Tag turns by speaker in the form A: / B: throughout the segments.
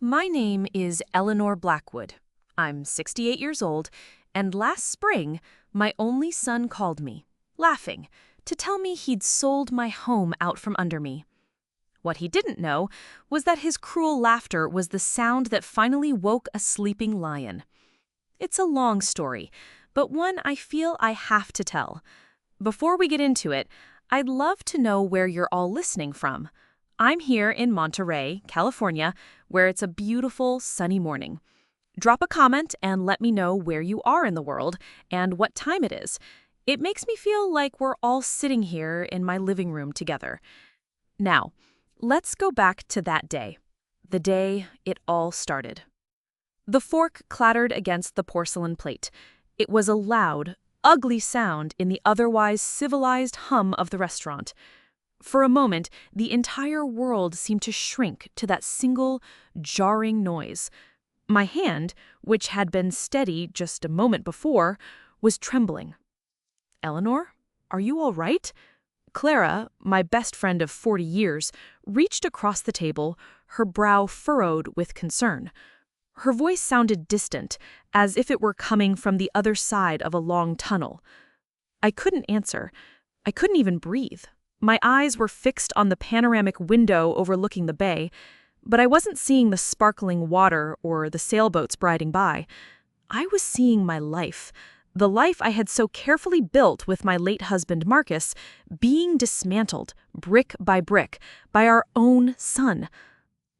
A: My name is Eleanor Blackwood. I'm 68 years old, and last spring, my only son called me, laughing, to tell me he'd sold my home out from under me. What he didn't know was that his cruel laughter was the sound that finally woke a sleeping lion. It's a long story, but one I feel I have to tell. Before we get into it, I'd love to know where you're all listening from. I'm here in Monterey, California, where it's a beautiful, sunny morning. Drop a comment and let me know where you are in the world and what time it is. It makes me feel like we're all sitting here in my living room together. Now, let's go back to that day, the day it all started. The fork clattered against the porcelain plate. It was a loud, ugly sound in the otherwise civilized hum of the restaurant. For a moment, the entire world seemed to shrink to that single, jarring noise. My hand, which had been steady just a moment before, was trembling. "Eleanor, are you all right?" Clara, my best friend of 40 years, reached across the table, her brow furrowed with concern. Her voice sounded distant, as if it were coming from the other side of a long tunnel. I couldn't answer. I couldn't even breathe. My eyes were fixed on the panoramic window overlooking the bay, but I wasn't seeing the sparkling water or the sailboats riding by. I was seeing my life, the life I had so carefully built with my late husband Marcus, being dismantled, brick by brick, by our own son.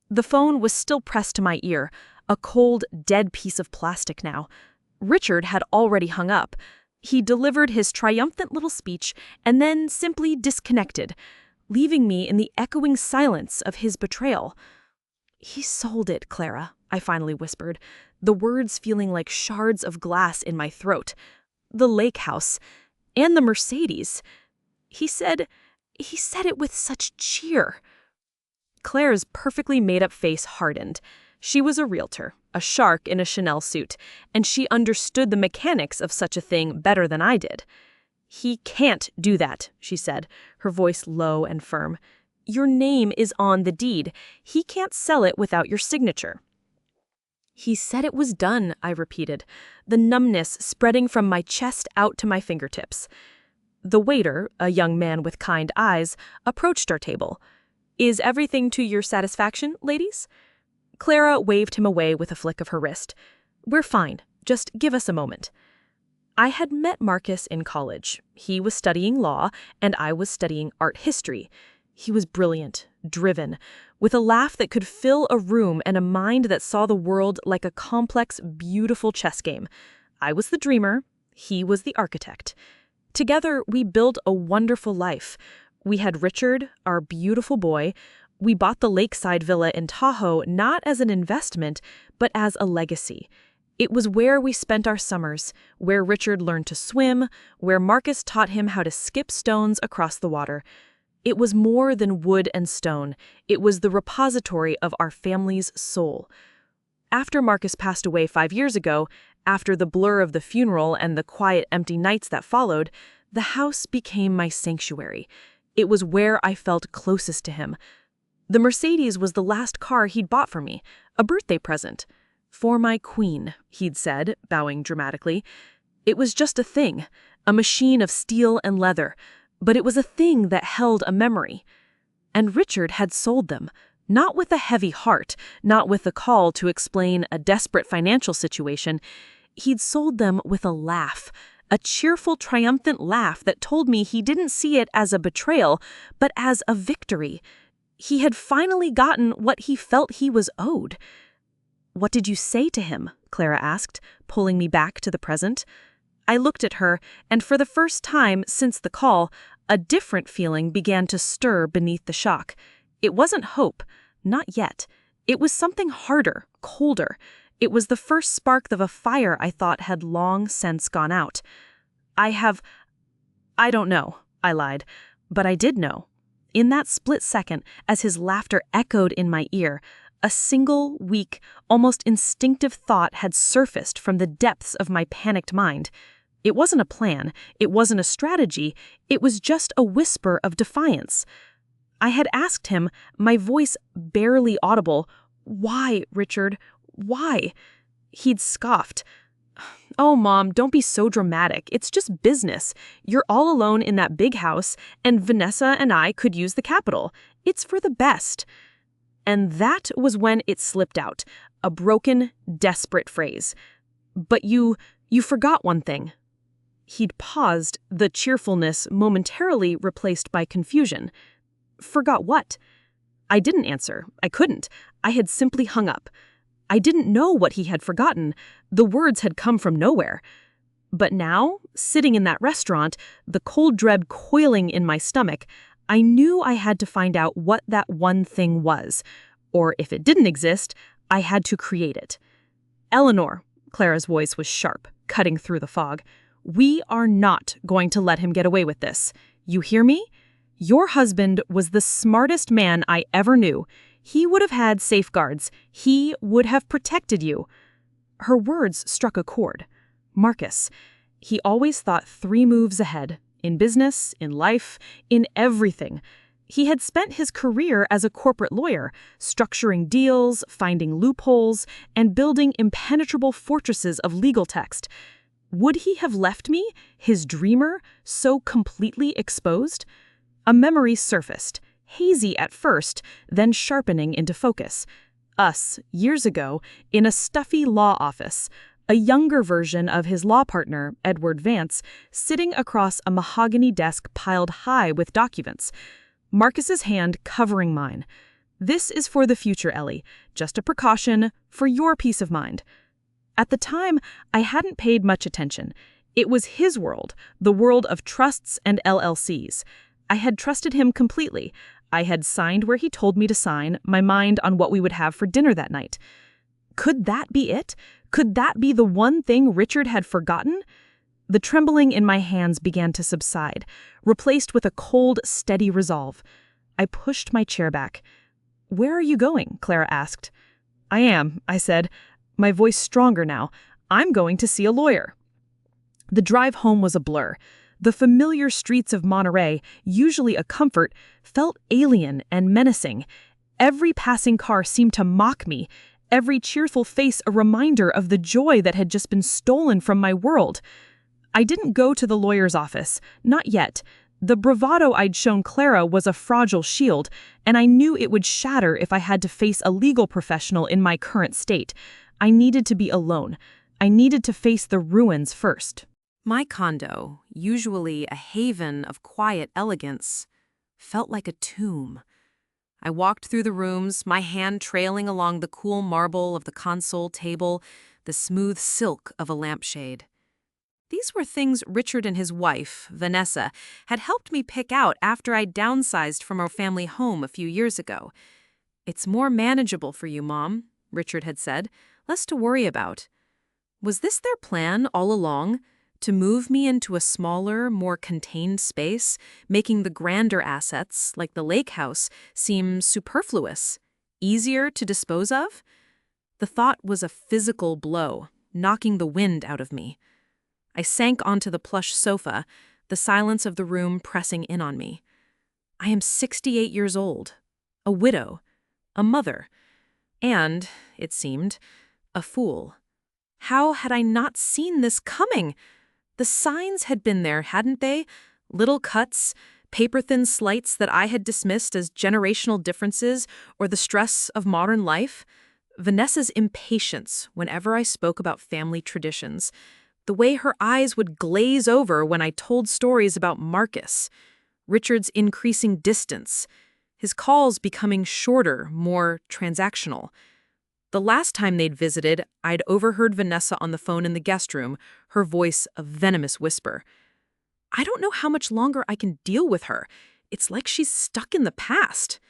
A: The phone was still pressed to my ear, a cold, dead piece of plastic now. Richard had already hung up. He delivered his triumphant little speech and then simply disconnected, leaving me in the echoing silence of his betrayal. "He sold it, Clara," I finally whispered, the words feeling like shards of glass in my throat. "The lake house, and the Mercedes. He said it with such cheer." Claire's perfectly made-up face hardened. She was a realtor, a shark in a Chanel suit, and she understood the mechanics of such a thing better than I did. "He can't do that," she said, her voice low and firm. "Your name is on the deed. He can't sell it without your signature." "He said it was done," I repeated, the numbness spreading from my chest out to my fingertips. The waiter, a young man with kind eyes, approached our table. "Is everything to your satisfaction, ladies?" Clara waved him away with a flick of her wrist. "We're fine. Just give us a moment." I had met Marcus in college. He was studying law, and I was studying art history. He was brilliant, driven, with a laugh that could fill a room and a mind that saw the world like a complex, beautiful chess game. I was the dreamer. He was the architect. Together, we built a wonderful life. We had Richard, our beautiful boy. We bought the Lakeside villa in Tahoe not as an investment, but as a legacy. It was where we spent our summers, where Richard learned to swim, where Marcus taught him how to skip stones across the water. It was more than wood and stone. It was the repository of our family's soul. After Marcus passed away 5 years ago, after the blur of the funeral and the quiet, empty nights that followed, the house became my sanctuary. It was where I felt closest to him. The Mercedes was the last car he'd bought for me, a birthday present. "For my queen," he'd said, bowing dramatically. It was just a thing, a machine of steel and leather, but it was a thing that held a memory. And Richard had sold them, not with a heavy heart, not with a call to explain a desperate financial situation. He'd sold them with a laugh, a cheerful, triumphant laugh that told me he didn't see it as a betrayal, but as a victory. He had finally gotten what he felt he was owed. "What did you say to him?" Clara asked, pulling me back to the present. I looked at her, and for the first time since the call, a different feeling began to stir beneath the shock. It wasn't hope, not yet. It was something harder, colder. It was the first spark of a fire I thought had long since gone out. I don't know," I lied, but I did know. In that split second, as his laughter echoed in my ear, a single, weak, almost instinctive thought had surfaced from the depths of my panicked mind. It wasn't a plan, it wasn't a strategy, it was just a whisper of defiance. I had asked him, my voice barely audible, Why, Richard? Why? He'd scoffed. Oh, Mom, don't be so dramatic. It's just business. You're all alone in that big house, and Vanessa and I could use the capital. It's for the best. And that was when it slipped out, a broken, desperate phrase. But you forgot one thing. He'd paused, the cheerfulness momentarily replaced by confusion. Forgot what? I didn't answer. I couldn't. I had simply hung up. I didn't know what he had forgotten. The words had come from nowhere. But now, sitting in that restaurant, the cold dread coiling in my stomach, I knew I had to find out what that one thing was. Or if it didn't exist, I had to create it. Eleanor, Clara's voice was sharp, cutting through the fog. We are not going to let him get away with this. You hear me? Your husband was the smartest man I ever knew. He would have had safeguards. He would have protected you. Her words struck a chord. Marcus. He always thought 3 moves ahead. In business, in life, in everything. He had spent his career as a corporate lawyer, structuring deals, finding loopholes, and building impenetrable fortresses of legal text. Would he have left me, his dreamer, so completely exposed? A memory surfaced, hazy at first, then sharpening into focus. Us, years ago, in a stuffy law office, a younger version of his law partner, Edward Vance, sitting across a mahogany desk piled high with documents. Marcus's hand covering mine. This is for the future, Ellie. Just a precaution for your peace of mind. At the time, I hadn't paid much attention. It was his world, the world of trusts and LLCs. I had trusted him completely. I had signed where he told me to sign, my mind on what we would have for dinner that night. Could that be it? Could that be the one thing Richard had forgotten? The trembling in my hands began to subside, replaced with a cold, steady resolve. I pushed my chair back. Where are you going? Clara asked. I am, I said, my voice stronger now. I'm going to see a lawyer. The drive home was a blur. The familiar streets of Monterey, usually a comfort, felt alien and menacing. Every passing car seemed to mock me, every cheerful face a reminder of the joy that had just been stolen from my world. I didn't go to the lawyer's office, not yet. The bravado I'd shown Clara was a fragile shield, and I knew it would shatter if I had to face a legal professional in my current state. I needed to be alone. I needed to face the ruins first. My condo, usually a haven of quiet elegance, felt like a tomb. I walked through the rooms, my hand trailing along the cool marble of the console table, the smooth silk of a lampshade. These were things Richard and his wife, Vanessa, had helped me pick out after I'd downsized from our family home a few years ago. It's more manageable for you, Mom, Richard had said, less to worry about. Was this their plan all along? To move me into a smaller, more contained space, making the grander assets, like the lake house, seem superfluous, easier to dispose of? The thought was a physical blow, knocking the wind out of me. I sank onto the plush sofa, the silence of the room pressing in on me. I am 68 years old, a widow, a mother, and, it seemed, a fool. How had I not seen this coming? The signs had been there, hadn't they? Little cuts, paper-thin slights that I had dismissed as generational differences or the stress of modern life. Vanessa's impatience whenever I spoke about family traditions. The way her eyes would glaze over when I told stories about Marcus. Richard's increasing distance. His calls becoming shorter, more transactional. The last time they'd visited, I'd overheard Vanessa on the phone in the guest room, her voice a venomous whisper. I don't know how much longer I can deal with her. It's like she's stuck in the past.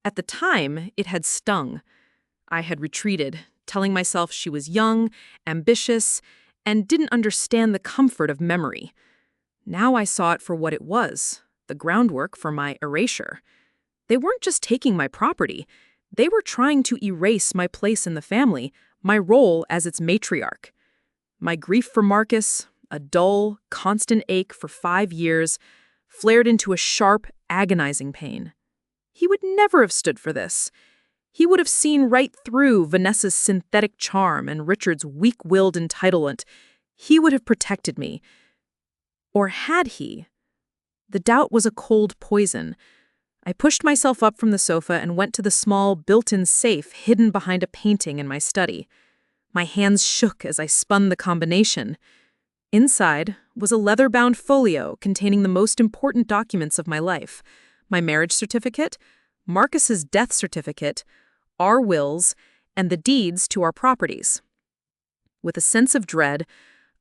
A: At the time, it had stung. I had retreated, telling myself she was young, ambitious, and didn't understand the comfort of memory. Now I saw it for what it was, the groundwork for my erasure. They weren't just taking my property. They were trying to erase my place in the family, my role as its matriarch. My grief for Marcus, a dull, constant ache for 5 years, flared into a sharp, agonizing pain. He would never have stood for this.
B: He would have seen right through Vanessa's synthetic charm and Richard's weak-willed entitlement. He would have protected me. Or had he? The doubt was a cold poison. I pushed myself up from the sofa and went to the small, built-in safe hidden behind a painting in my study. My hands shook as I spun the combination. Inside was a leather-bound folio containing the most important documents of my life: my marriage certificate, Marcus's death certificate, our wills, and the deeds to our properties. With a sense of dread,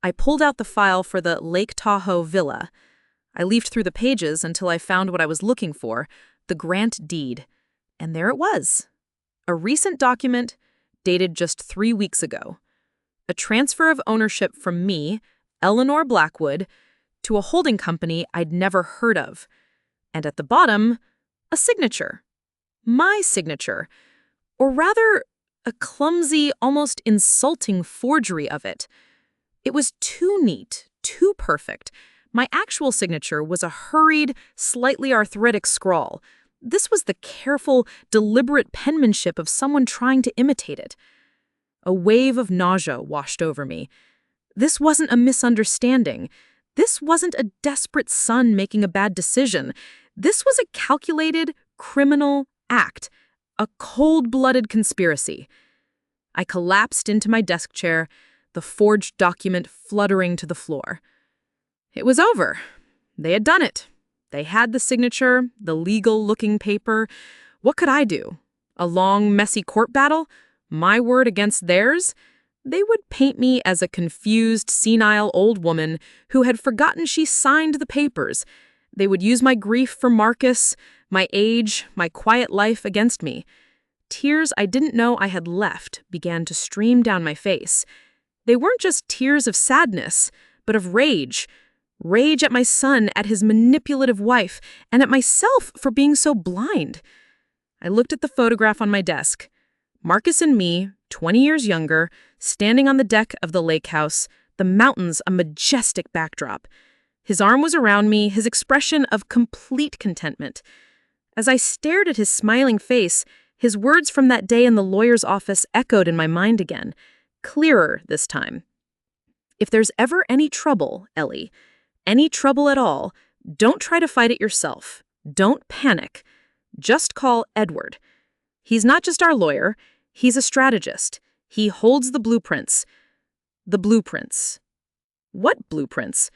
B: I pulled out the file for the Lake Tahoe villa. I leafed through the pages until I found what I was looking for, the grant deed. And there it was. A recent document dated just 3 weeks ago. A transfer of ownership from me, Eleanor Blackwood, to a holding company I'd never heard of. And at the bottom, a signature. My signature. Or rather, a clumsy, almost insulting forgery of it. It was too neat, too perfect. My actual signature was a hurried, slightly arthritic scrawl. This was the careful, deliberate penmanship of someone trying to imitate it. A wave of nausea washed over me. This wasn't a misunderstanding. This wasn't a desperate son making a bad decision. This was a calculated, criminal act, a cold-blooded conspiracy. I collapsed into my desk chair, the forged document fluttering to the floor. It was over. They had done it. They had the signature, the legal-looking paper. What could I do? A long, messy court battle? My word against theirs? They would paint me as a confused, senile old woman who had forgotten she signed the papers. They would use my grief for Marcus, my age, my quiet life against me. Tears I didn't know I had left began to stream down my face. They weren't just tears of sadness, but of rage. Rage at my son, at his manipulative wife, and at myself for being so blind. I looked at the photograph on my desk. Marcus and me, 20 years younger, standing on the deck of the lake house, the mountains a majestic backdrop. His arm was around me, his expression of complete contentment. As I stared at his smiling face, his words from that day in the lawyer's office echoed in my mind again, clearer this time. If there's ever any trouble, Ellie, any trouble at all, don't try to fight it yourself. Don't panic. Just call Edward. He's not just our lawyer, he's a strategist. He holds the blueprints. The blueprints. What blueprints?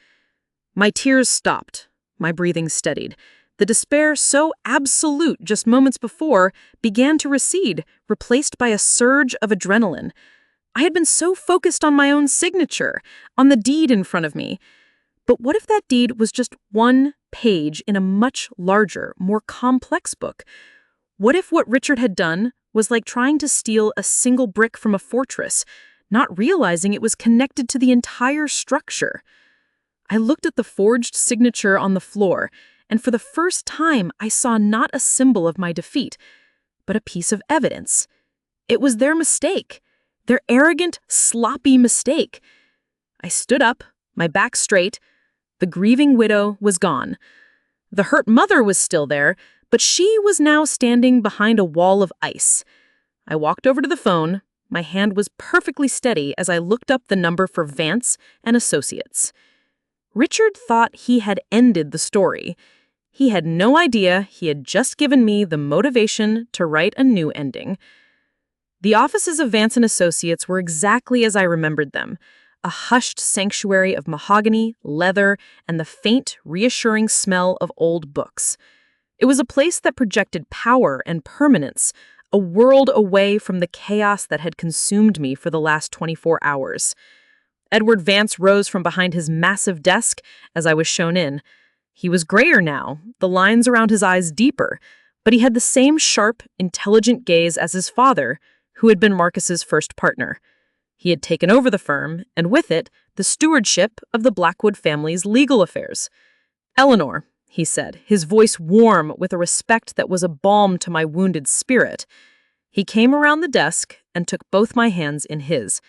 B: My tears stopped. My breathing steadied. The despair, so absolute just moments before, began to recede, replaced by a surge of adrenaline. I had been so focused on my own signature, on the deed in front of me. But what if that deed was just one page in a much larger, more complex book? What if what Richard had done was like trying to steal a single brick from a fortress, not realizing it was connected to the entire structure? I looked at the forged signature on the floor, and for the first time I saw not a symbol of my defeat, but a piece of evidence. It was their mistake, their arrogant, sloppy mistake. I stood up, my back straight. The grieving widow was gone. The hurt mother was still there, but she was now standing behind a wall of ice. I walked over to the phone. My hand was perfectly steady as I looked up the number for Vance and Associates. Richard thought he had ended the story. He had no idea he had just given me the motivation to write a new ending. The offices of Vance and Associates were exactly as I remembered them. A hushed sanctuary of mahogany, leather, and the faint, reassuring smell of old books. It was a place that projected power and permanence, a world away from the chaos that had consumed me for the last 24 hours. Edward Vance rose from behind his massive desk as I was shown in. He was grayer now, the lines around his eyes deeper, but he had the same sharp, intelligent gaze as his father, who had been Marcus's first partner. He had taken over the firm, and with it, the stewardship of the Blackwood family's legal affairs. "Eleanor," he said, his voice warm with a respect that was a balm to my wounded spirit. He came around the desk and took both my hands in his.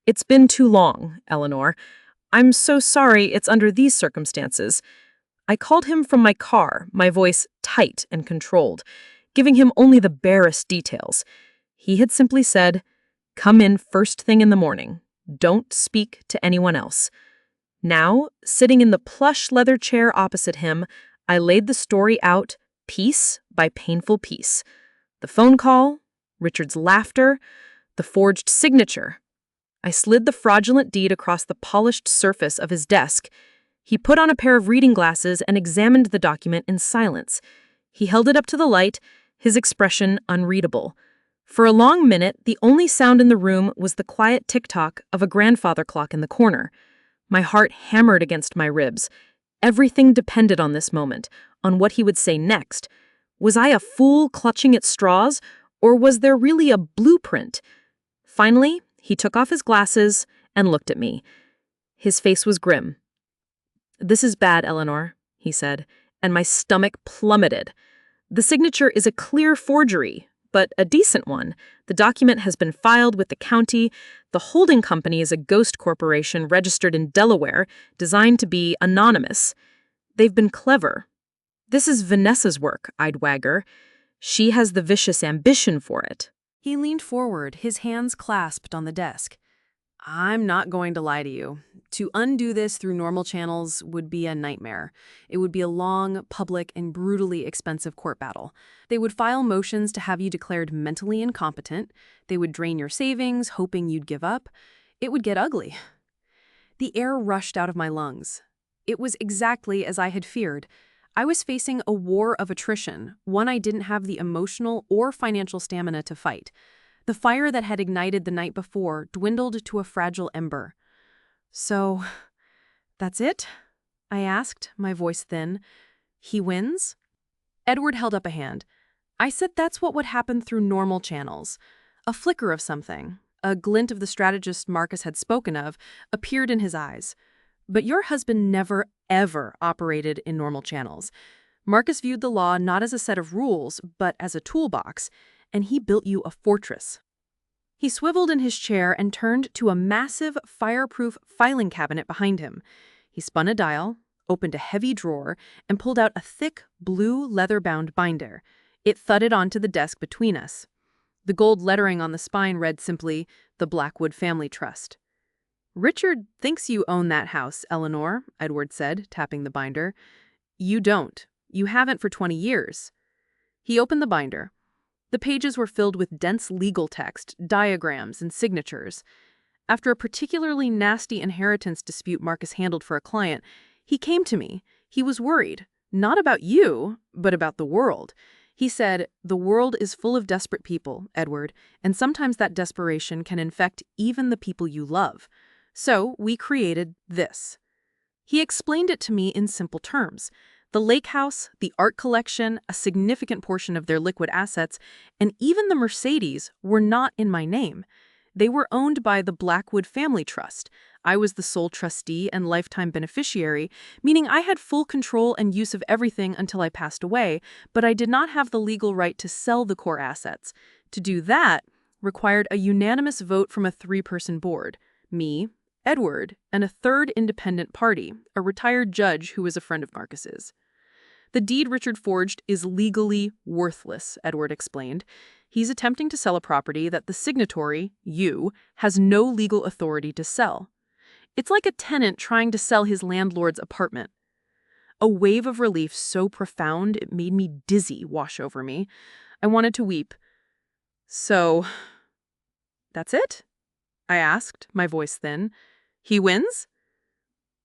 B: "It's been too long, Eleanor. I'm so sorry it's under these circumstances." I called him from my car, my voice tight and controlled, giving him only the barest details. He had simply said, "Come in first thing in the morning. Don't speak to anyone else." Now, sitting in the plush leather chair opposite him, I laid the story out piece by painful piece. The phone call, Richard's laughter, the forged signature. I slid the fraudulent deed across the polished surface of his desk. He put on a pair of reading glasses and examined the document in silence. He held it up to the light, his expression unreadable. For a long minute, the only sound in the room was the quiet tick-tock of a grandfather clock in the corner. My heart hammered against my ribs. Everything depended on this moment, on what he would say next. Was I a fool clutching at straws, or was there really a blueprint? Finally, he took off his glasses and looked at me. His face was grim. "This is bad, Eleanor," he said, and my stomach plummeted. "The signature is a clear forgery, but a decent one. The document has been filed with the county. The holding company is a ghost corporation registered in Delaware, designed to be anonymous. They've been clever. This is Vanessa's work," I'd wag her. "She has the vicious ambition for it."
C: He leaned forward, his hands clasped on the desk. "I'm not going to lie to you. To undo this through normal channels would be a nightmare. It would be a long, public, and brutally expensive court battle. They would file motions to have you declared mentally incompetent. They would drain your savings, hoping you'd give up. It would get ugly." The air rushed out of my lungs. It was exactly as I had feared. I was facing a war of attrition, one I didn't have the emotional or financial stamina to fight. The fire that had ignited the night before dwindled to a fragile ember. "So, that's it?" I asked, my voice thin. "He wins?" Edward held up a hand. I said that's what would happen through normal channels. A flicker of something, a glint of the strategist Marcus had spoken of, appeared in his eyes. "But your husband never, ever operated in normal channels. Marcus viewed the law not as a set of rules, but as a toolbox, and he built you a fortress." He swiveled in his chair and turned to a massive, fireproof filing cabinet behind him. He spun a dial, opened a heavy drawer, and pulled out a thick, blue, leather-bound binder. It thudded onto the desk between us. The gold lettering on the spine read simply, "The Blackwood Family Trust." "Richard thinks you own that house, Eleanor," Edward said, tapping the binder. "You don't. You haven't for 20 years. He opened the binder. The pages were filled with dense legal text, diagrams, and signatures. After a particularly nasty inheritance dispute Marcus handled for a client, he came to me. He was worried, not about you, but about the world. He said, "The world is full of desperate people, Edward, and sometimes that desperation can infect even the people you love. So we created this." He explained it to me in simple terms. The lake house, the art collection, a significant portion of their liquid assets, and even the Mercedes were not in my name. They were owned by the Blackwood Family Trust. I was the sole trustee and lifetime beneficiary, meaning I had full control and use of everything until I passed away, but I did not have the legal right to sell the core assets. To do that required a unanimous vote from a 3-person board: me, Edward, and a third independent party, a retired judge who was a friend of Marcus's. "The deed Richard forged is legally worthless," Edward explained. "He's attempting to sell a property that the signatory, you, has no legal authority to sell. It's like a tenant trying to sell his landlord's apartment." A wave of relief so profound it made me dizzy wash over me. I wanted to weep. "So, that's it?" I asked, my voice thin. "He wins?"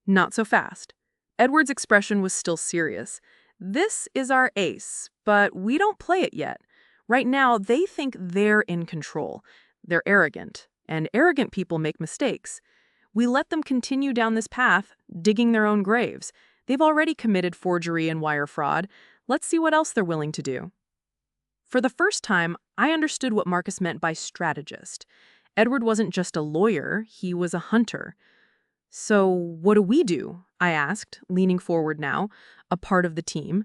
C: Not so fast. Edward's expression was still serious. "This is our ace, but we don't play it yet. Right now, they think they're in control. They're arrogant, and arrogant people make mistakes. We let them continue down this path, digging their own graves. They've already committed forgery and wire fraud. Let's see what else they're willing to do." For the first time, I understood what Marcus meant by strategist. Edward wasn't just a lawyer, he was a hunter. "So what do we do?" I asked, leaning forward now, a part of the team.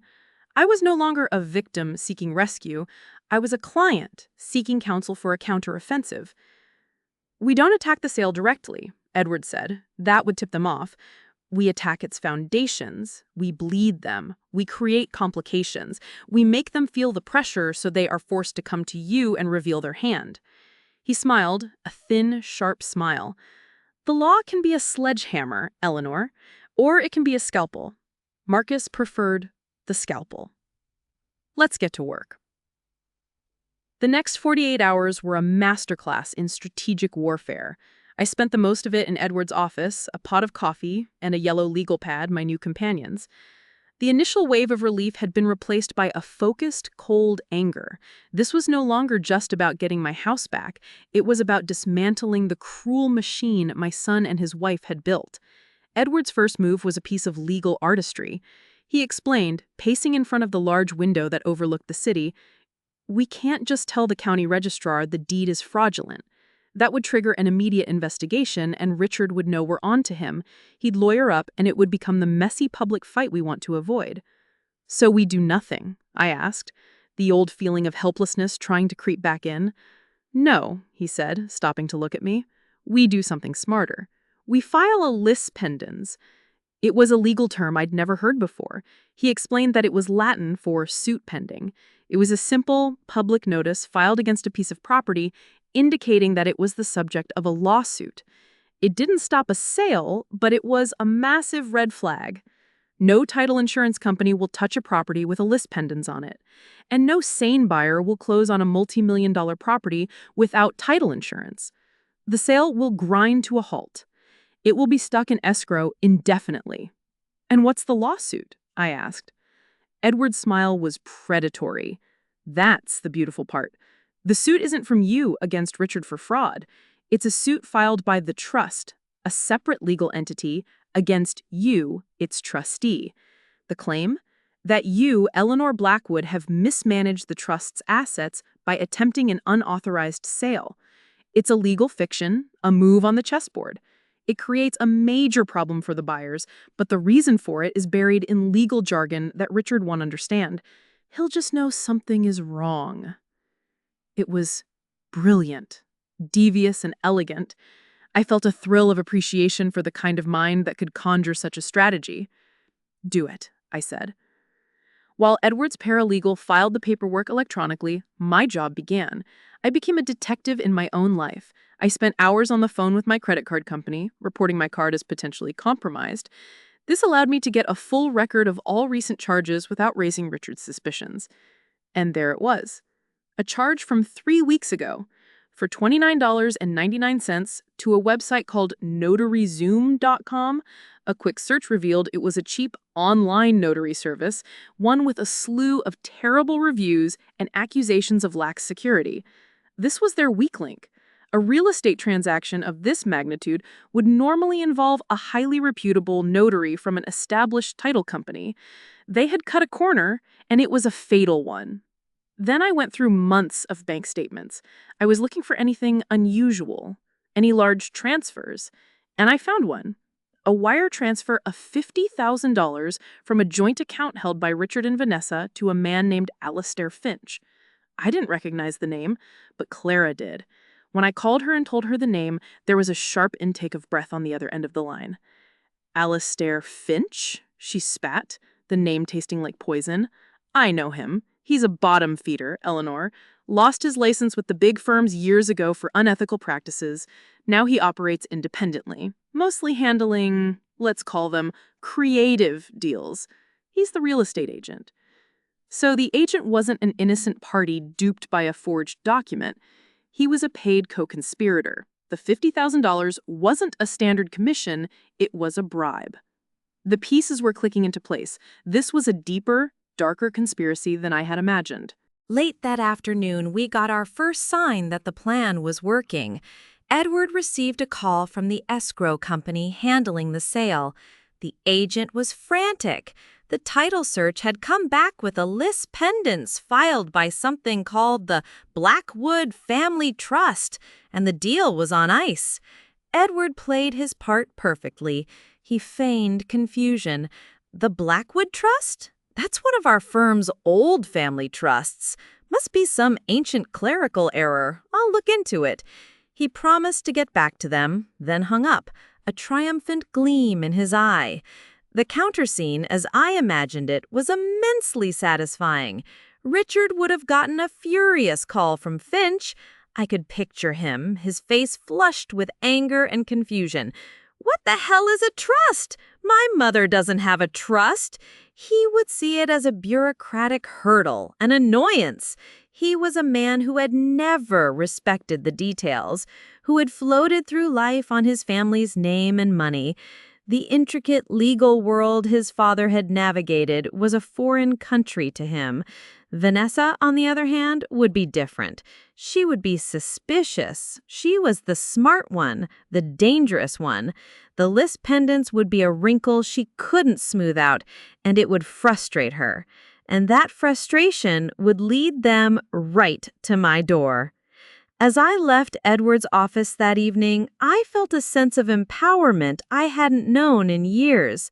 C: I was no longer a victim seeking rescue. I was a client seeking counsel for a counteroffensive. "We don't attack the sale directly," Edward said. "That would tip them off.
B: We attack its foundations, we bleed them, we create complications, we make them feel the pressure so they are forced to come to you and reveal their hand. He smiled, a thin, sharp smile. The law can be a sledgehammer, Eleanor, or it can be a scalpel. Marcus preferred the scalpel. Let's get to work. The next 48 hours were a masterclass in strategic warfare. I spent the most of it in Edward's office, a pot of coffee, and a yellow legal pad, my new companions. The initial wave of relief had been replaced by a focused, cold anger. This was no longer just about getting my house back. It was about dismantling the cruel machine my son and his wife had built. Edward's first move was a piece of legal artistry. He explained, pacing in front of the large window that overlooked the city, "We can't just tell the county registrar the deed is fraudulent. That would trigger an immediate investigation, and Richard would know we're on to him. He'd lawyer up, and it would become the messy public fight we want to avoid." "So we do nothing?" I asked, the old feeling of helplessness trying to creep back in. "No," he said, stopping to look at me. "We do something smarter. We file a lis pendens." It was a legal term I'd never heard before. He explained that it was Latin for suit pending. It was a simple, public notice filed against a piece of property indicating that it was the subject of a lawsuit. It didn't stop a sale, but it was a massive red flag. No title insurance company will touch a property with a lis pendens on it. And no sane buyer will close on a multi-million-dollar property without title insurance. The sale will grind to a halt. It will be stuck in escrow indefinitely. "And what's the lawsuit?" I asked. Edward's smile was predatory. "That's the beautiful part. The suit isn't from you against Richard for fraud. It's a suit filed by the trust, a separate legal entity, against you, its trustee. The claim? That you, Eleanor Blackwood, have mismanaged the trust's assets by attempting an unauthorized sale. It's a legal fiction, a move on the chessboard. It creates a major problem for the buyers, but the reason for it is buried in legal jargon that Richard won't understand. He'll just know something is wrong." It was brilliant, devious, and elegant. I felt a thrill of appreciation for the kind of mind that could conjure such a strategy. "Do it," I said. While Edward's paralegal filed the paperwork electronically, my job began. I became a detective in my own life. I spent hours on the phone with my credit card company, reporting my card as potentially compromised. This allowed me to get a full record of all recent charges without raising Richard's suspicions. And there it was. A charge from 3 weeks ago for $29.99 to a website called notaryzoom.com. A quick search revealed it was a cheap online notary service, one with a slew of terrible reviews and accusations of lax security. This was their weak link. A real estate transaction of this magnitude would normally involve a highly reputable notary from an established title company. They had cut a corner, and it was a fatal one. Then I went through months of bank statements. I was looking for anything unusual, any large transfers, and I found one. A wire transfer of $50,000 from a joint account held by Richard and Vanessa to a man named Alistair Finch. I didn't recognize the name, but Clara did. When I called her and told her the name, there was a sharp intake of breath on the other end of the line. "Alistair Finch?" she spat, the name tasting like poison. "I know him. He's a bottom feeder, Eleanor. Lost his license with the big firms years ago for unethical practices. Now he operates independently, mostly handling, let's call them, creative deals. He's the real estate agent." So the agent wasn't an innocent party duped by a forged document. He was a paid co-conspirator. The $50,000 wasn't a standard commission, it was a bribe. The pieces were clicking into place. This was a deeper, darker conspiracy than I had imagined.
A: Late that afternoon, we got our first sign that the plan was working. Edward received a call from the escrow company handling the sale. The agent was frantic. The title search had come back with a lis pendens filed by something called the Blackwood Family Trust, and the deal was on ice. Edward played his part perfectly. He feigned confusion. "The Blackwood Trust? That's one of our firm's old family trusts. Must be some ancient clerical error. I'll look into it." He promised to get back to them, then hung up.
B: a triumphant gleam in his eye. The counter scene, as I imagined it, was immensely satisfying. Richard would have gotten a furious call from Finch. I could picture him, his face flushed with anger and confusion. "What the hell is a trust? My mother doesn't have a trust." He would see it as a bureaucratic hurdle, an annoyance. He was a man who had never respected the details, who had floated through life on his family's name and money. The intricate legal world his father had navigated was a foreign country to him. Vanessa, on the other hand, would be different. She would be suspicious. She was the smart one, the dangerous one. The list pendants would be a wrinkle she couldn't smooth out, and it would frustrate her. And that frustration would lead them right to my door. As I left Edward's office that evening, I felt a sense of empowerment I hadn't known in years.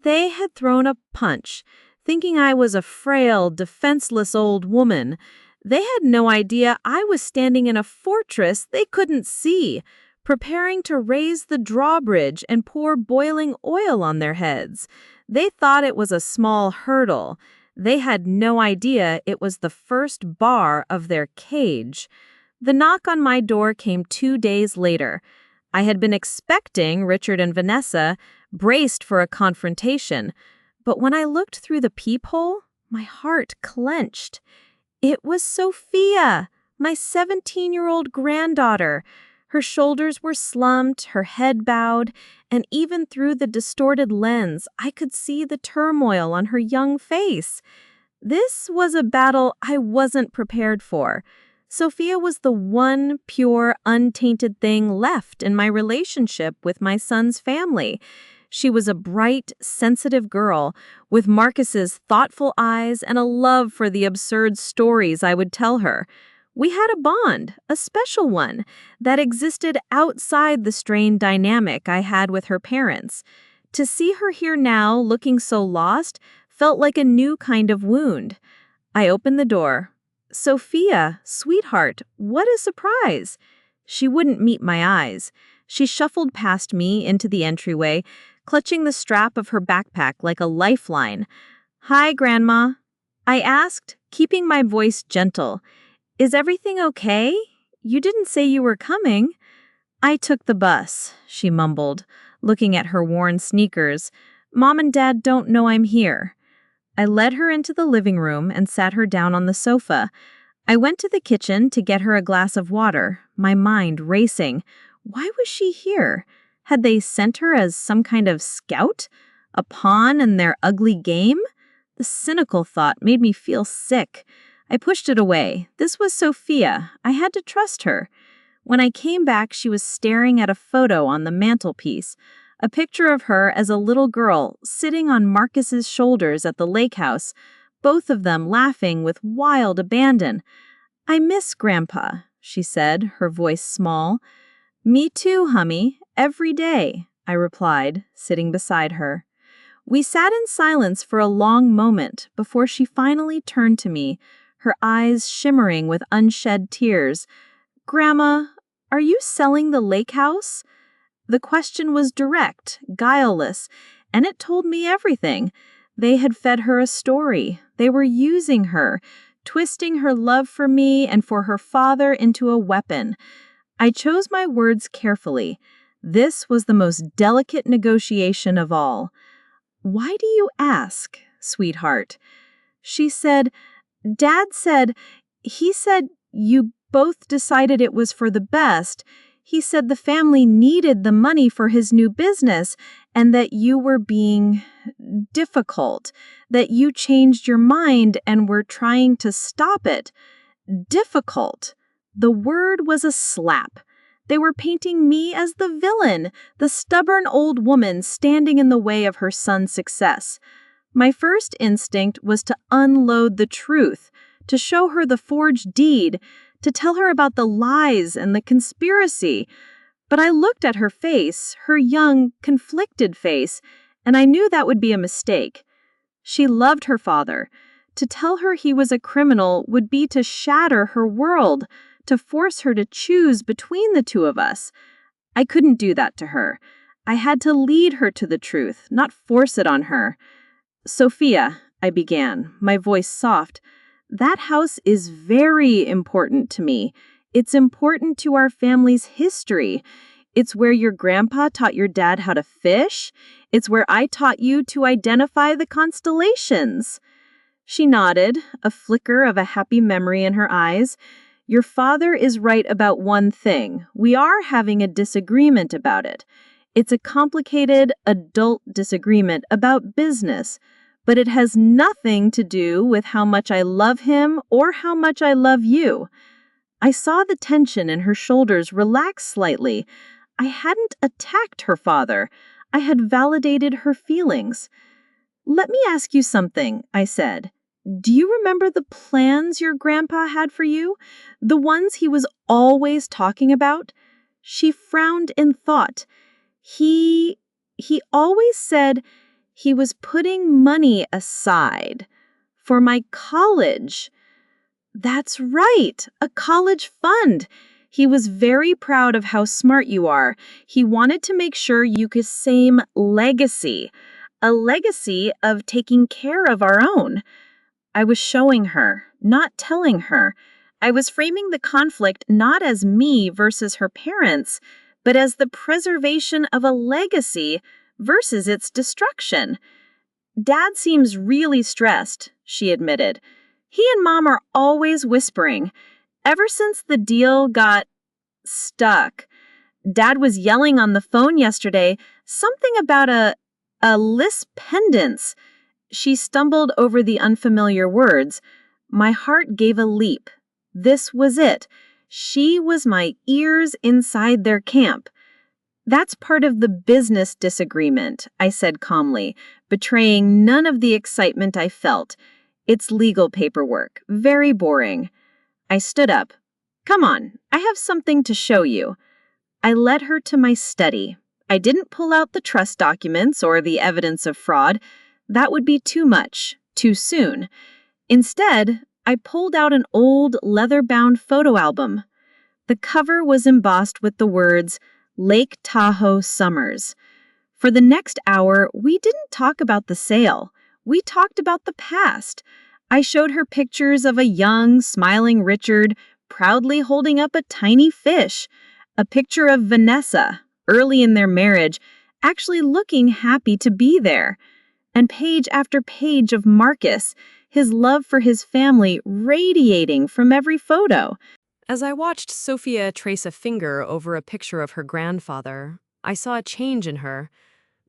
B: They had thrown a punch, thinking I was a frail, defenseless old woman. They had no idea I was standing in a fortress they couldn't see, preparing to raise the drawbridge and pour boiling oil on their heads. They thought it was a small hurdle. They had no idea it was the first bar of their cage. The knock on my door came 2 days later. I had been expecting Richard and Vanessa, braced for a confrontation. But when I looked through the peephole, my heart clenched. It was Sophia, my 17-year-old granddaughter. Her shoulders were slumped, her head bowed, and even through the distorted lens, I could see the turmoil on her young face. This was a battle I wasn't prepared for. Sophia was the one pure, untainted thing left in my relationship with my son's family. She was a bright, sensitive girl with Marcus's thoughtful eyes and a love for the absurd stories I would tell her. We had a bond, a special one, that existed outside the strained dynamic I had with her parents. To see her here now, looking so lost, felt like a new kind of wound. I opened the door. "Sophia, sweetheart, what a surprise!" She wouldn't meet my eyes. She shuffled past me into the entryway, clutching the strap of her backpack like a lifeline. "Hi, Grandma," I asked, keeping my voice gentle. "Is everything okay? You didn't say you were coming." "I took the bus," she mumbled, looking at her worn sneakers. "Mom and Dad don't know I'm here." I led her into the living room and sat her down on the sofa. I went to the kitchen to get her a glass of water, my mind racing. Why was she here? Had they sent her as some kind of scout? A pawn in their ugly game? The cynical thought made me feel sick. I pushed it away. This was Sophia. I had to trust her. When I came back, she was staring at a photo on the mantelpiece. A picture of her as a little girl sitting on Marcus's shoulders at the lake house, both of them laughing with wild abandon. "I miss Grandpa," she said, her voice small. "Me too, hummy, every day," I replied, sitting beside her. We sat in silence for a long moment before she finally turned to me, her eyes shimmering with unshed tears. "Grandma, are you selling the lake house?" The question was direct, guileless, and it told me everything. They had fed her a story. They were using her, twisting her love for me and for her father into a weapon. I chose my words carefully. This was the most delicate negotiation of all. "Why do you ask, sweetheart?" She said, he said you both decided it was for the best. He said the family needed the money for his new business and that you were being difficult, that you changed your mind and were trying to stop it. Difficult. The word was a slap. They were painting me as the villain, the stubborn old woman standing in the way of her son's success. My first instinct was to unload the truth, to show her the forged deed, to tell her about the lies and the conspiracy. But I looked at her face, her young, conflicted face, and I knew that would be a mistake. She loved her father. To tell her he was a criminal would be to shatter her world, to force her to choose between the two of us. I couldn't do that to her. I had to lead her to the truth, not force it on her. Sophia, I began, my voice soft, that house is very important to me. It's important to our family's history. It's where your grandpa taught your dad how to fish. It's where I taught you to identify the constellations. She nodded, a flicker of a happy memory in her eyes. Your father is right about one thing. We are having a disagreement about it. It's a complicated, adult disagreement about business, but it has nothing to do with how much I love him or how much I love you. I saw the tension in her shoulders relax slightly. I hadn't attacked her father. I had validated her feelings. Let me ask you something, I said. Do you remember the plans your grandpa had for you? The ones he was always talking about? She frowned in thought. He always said he was putting money aside for my college. That's right, a college fund. He was very proud of how smart you are. He wanted to make sure you could same legacy, a legacy of taking care of our own. I was showing her, not telling her. I was framing the conflict not as me versus her parents, but as the preservation of a legacy versus its destruction. Dad seems really stressed, she admitted. He and Mom are always whispering. Ever since the deal got stuck. Dad was yelling on the phone yesterday, something about a Lis pendants. She stumbled over the unfamiliar words. My heart gave a leap. This was it. She was my ears inside their camp. That's part of the business disagreement, I said calmly, betraying none of the excitement I felt. It's legal paperwork, very boring. I stood up. Come on, I have something to show you. I led her to my study. I didn't pull out the trust documents or the evidence of fraud. That would be too much, too soon. Instead, I pulled out an old leather-bound photo album. The cover was embossed with the words, Lake Tahoe Summers. For the next hour, we didn't talk about the sale. We talked about the past. I showed her pictures of a young, smiling Richard proudly holding up a tiny fish, a picture of Vanessa, early in their marriage, actually looking happy to be there, and page after page of Marcus, his love for his family radiating from every photo.
C: As I watched Sophia trace a finger over a picture of her grandfather, I saw a change in her.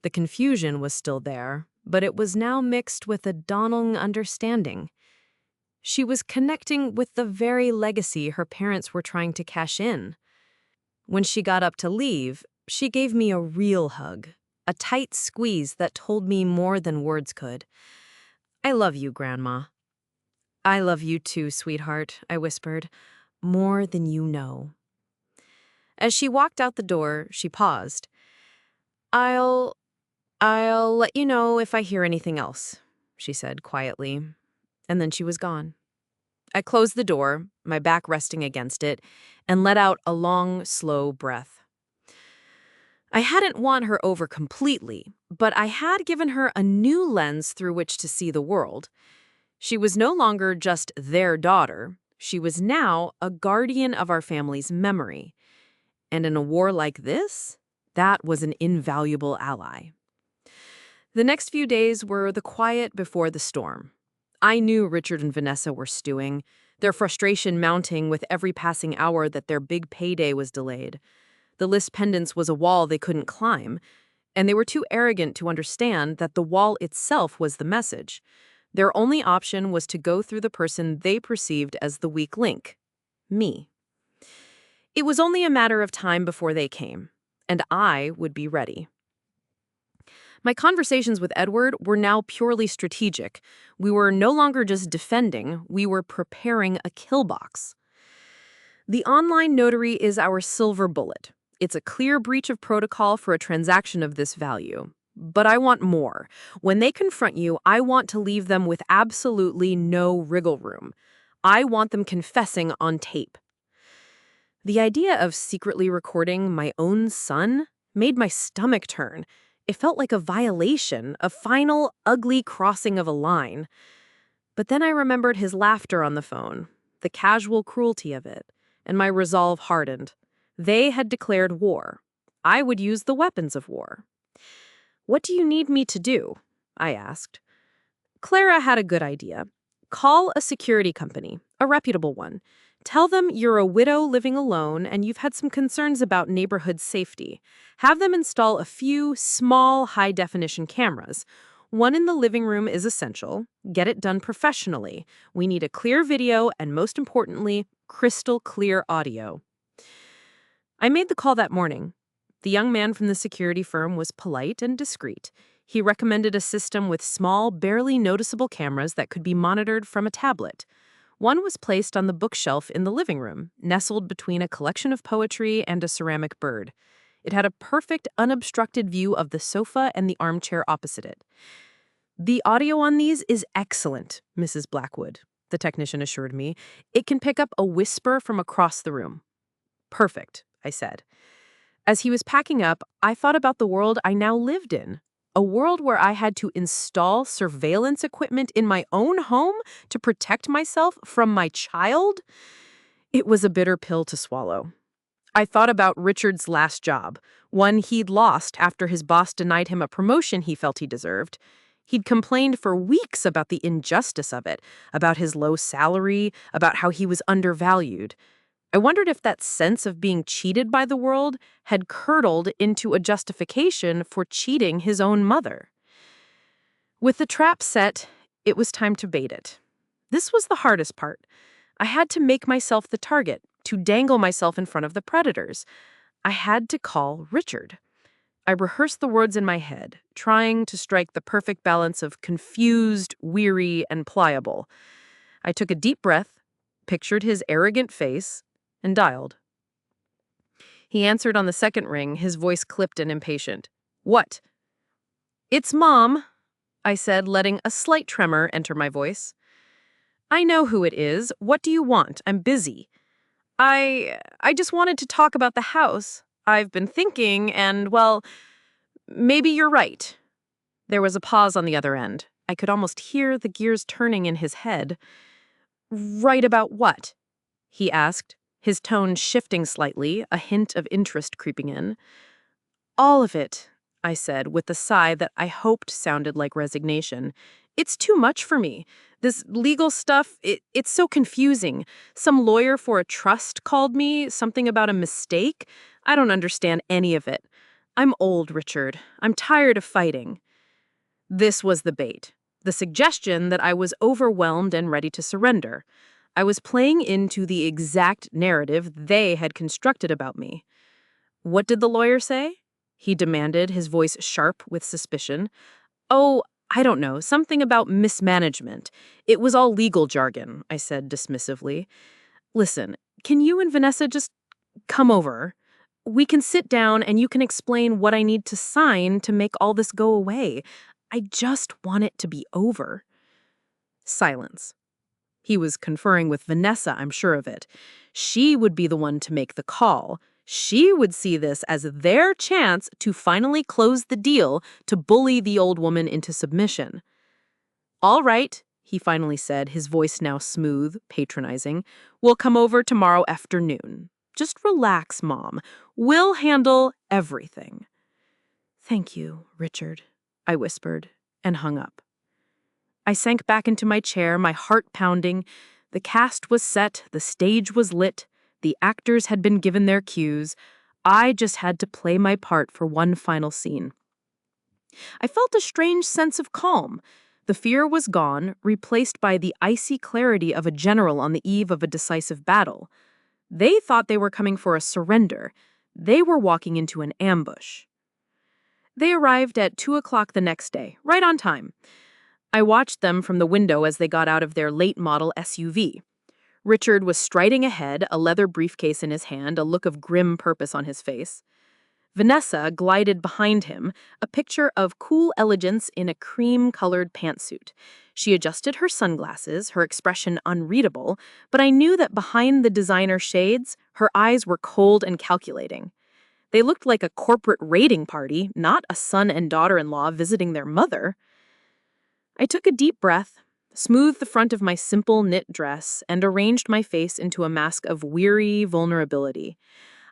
C: The confusion was still there, but it was now mixed with a dawning understanding. She was connecting with the very legacy her parents were trying to cash in. When she got up to leave, she gave me a real hug, a tight squeeze that told me more than words could. I love you, Grandma. I love you too, sweetheart, I whispered, more than you know. As she walked out the door, she paused. I'll let you know if I hear anything else, she said quietly, and then she was gone. I closed the door, my back resting against it, and let out a long, slow breath. I hadn't won her over completely, but I had given her a new lens through which to see the world. She was no longer just their daughter. She was now a guardian of our family's memory. And in a war like this, that was an invaluable ally. The next few days were the quiet before the storm. I knew Richard and Vanessa were stewing, their frustration mounting with every passing hour that their big payday was delayed. The Lis pendants was a wall they couldn't climb, and they were too arrogant to understand that the wall itself was the message. Their only option was to go through the person they perceived as the weak link, me. It was only a matter of time before they came, and I would be ready. My conversations with Edward were now purely strategic. We were no longer just defending, we were preparing a kill box. The online notary is our silver bullet. It's a clear breach of protocol for a transaction of this value. But I want more. When they confront you, I want to leave them with absolutely no wriggle room. I want them confessing on tape. The idea of secretly recording my own son,
B: made my stomach turn. It felt like a violation, a final, ugly crossing of a line. But then I remembered his laughter on the phone, the casual cruelty of it, and my resolve hardened. They had declared war. I would use the weapons of war. "What do you need me to do?" I asked. Clara had a good idea. "Call a security company, a reputable one. Tell them you're a widow living alone and you've had some concerns about neighborhood safety. Have them install a few small high-definition cameras. One in the living room is essential. Get it done professionally. We need a clear video and, most importantly, crystal clear audio." I made the call that morning. The young man from the security firm was polite and discreet. He recommended a system with small, barely noticeable cameras that could be monitored from a tablet. One was placed on the bookshelf in the living room, nestled between a collection of poetry and a ceramic bird. It had a perfect, unobstructed view of the sofa and the armchair opposite it. "The audio on these is excellent, Mrs. Blackwood," the technician assured me. "It can pick up a whisper from across the room." "Perfect," I said. As he was packing up, I thought about the world I now lived in. A world where I had to install surveillance equipment in my own home to protect myself from my child? It was a bitter pill to swallow. I thought about Richard's last job, one he'd lost after his boss denied him a promotion he felt he deserved. He'd complained for weeks about the injustice of it, about his low salary, about how he was undervalued. I wondered if that sense of being cheated by the world had curdled into a justification for cheating his own mother. With the trap set, it was time to bait it. This was the hardest part. I had to make myself the target, to dangle myself in front of the predators. I had to call Richard. I rehearsed the words in my head, trying to strike the perfect balance of confused, weary, and pliable. I took a deep breath, pictured his arrogant face, and dialed. He answered on the second ring, his voice clipped and impatient. "What?" "It's Mom," I said, letting a slight tremor enter my voice. "I know who it is. What do you want? I'm busy." I just wanted to talk about the house. I've been thinking, and, well, maybe you're right." There was a pause on the other end. I could almost hear the gears turning in his head. "Right about what?" he asked, his tone shifting slightly, a hint of interest creeping in. "All of it," I said, with a sigh that I hoped sounded like resignation. "It's too much for me. This legal stuff, it's so confusing. Some lawyer for a trust called me, something about a mistake. I don't understand any of it. I'm old, Richard. I'm tired of fighting." This was the bait, the suggestion that I was overwhelmed and ready to surrender. I was playing into the exact narrative they had constructed about me. "What did the lawyer say?" he demanded, his voice sharp with suspicion. "Oh, I don't know, something about mismanagement. It was all legal jargon," I said dismissively. "Listen, can you and Vanessa just come over? We can sit down and you can explain what I need to sign to make all this go away. I just want it to be over." Silence. He was conferring with Vanessa, I'm sure of it. She would be the one to make the call. She would see this as their chance to finally close the deal, to bully the old woman into submission. "All right," he finally said, his voice now smooth, patronizing. "We'll come over tomorrow afternoon. Just relax, Mom. We'll handle everything." "Thank you, Richard," I whispered, and hung up. I sank back into my chair, my heart pounding. The cast was set, the stage was lit, the actors had been given their cues. I just had to play my part for one final scene. I felt a strange sense of calm. The fear was gone, replaced by the icy clarity of a general on the eve of a decisive battle. They thought they were coming for a surrender. They were walking into an ambush. They arrived at 2 o'clock the next day, right on time. I watched them from the window as they got out of their late-model SUV. Richard was striding ahead, a leather briefcase in his hand, a look of grim purpose on his face. Vanessa glided behind him, a picture of cool elegance in a cream-colored pantsuit. She adjusted her sunglasses, her expression unreadable, but I knew that behind the designer shades, her eyes were cold and calculating. They looked like a corporate raiding party, not a son and daughter-in-law visiting their mother. I took a deep breath, smoothed the front of my simple knit dress, and arranged my face into a mask of weary vulnerability.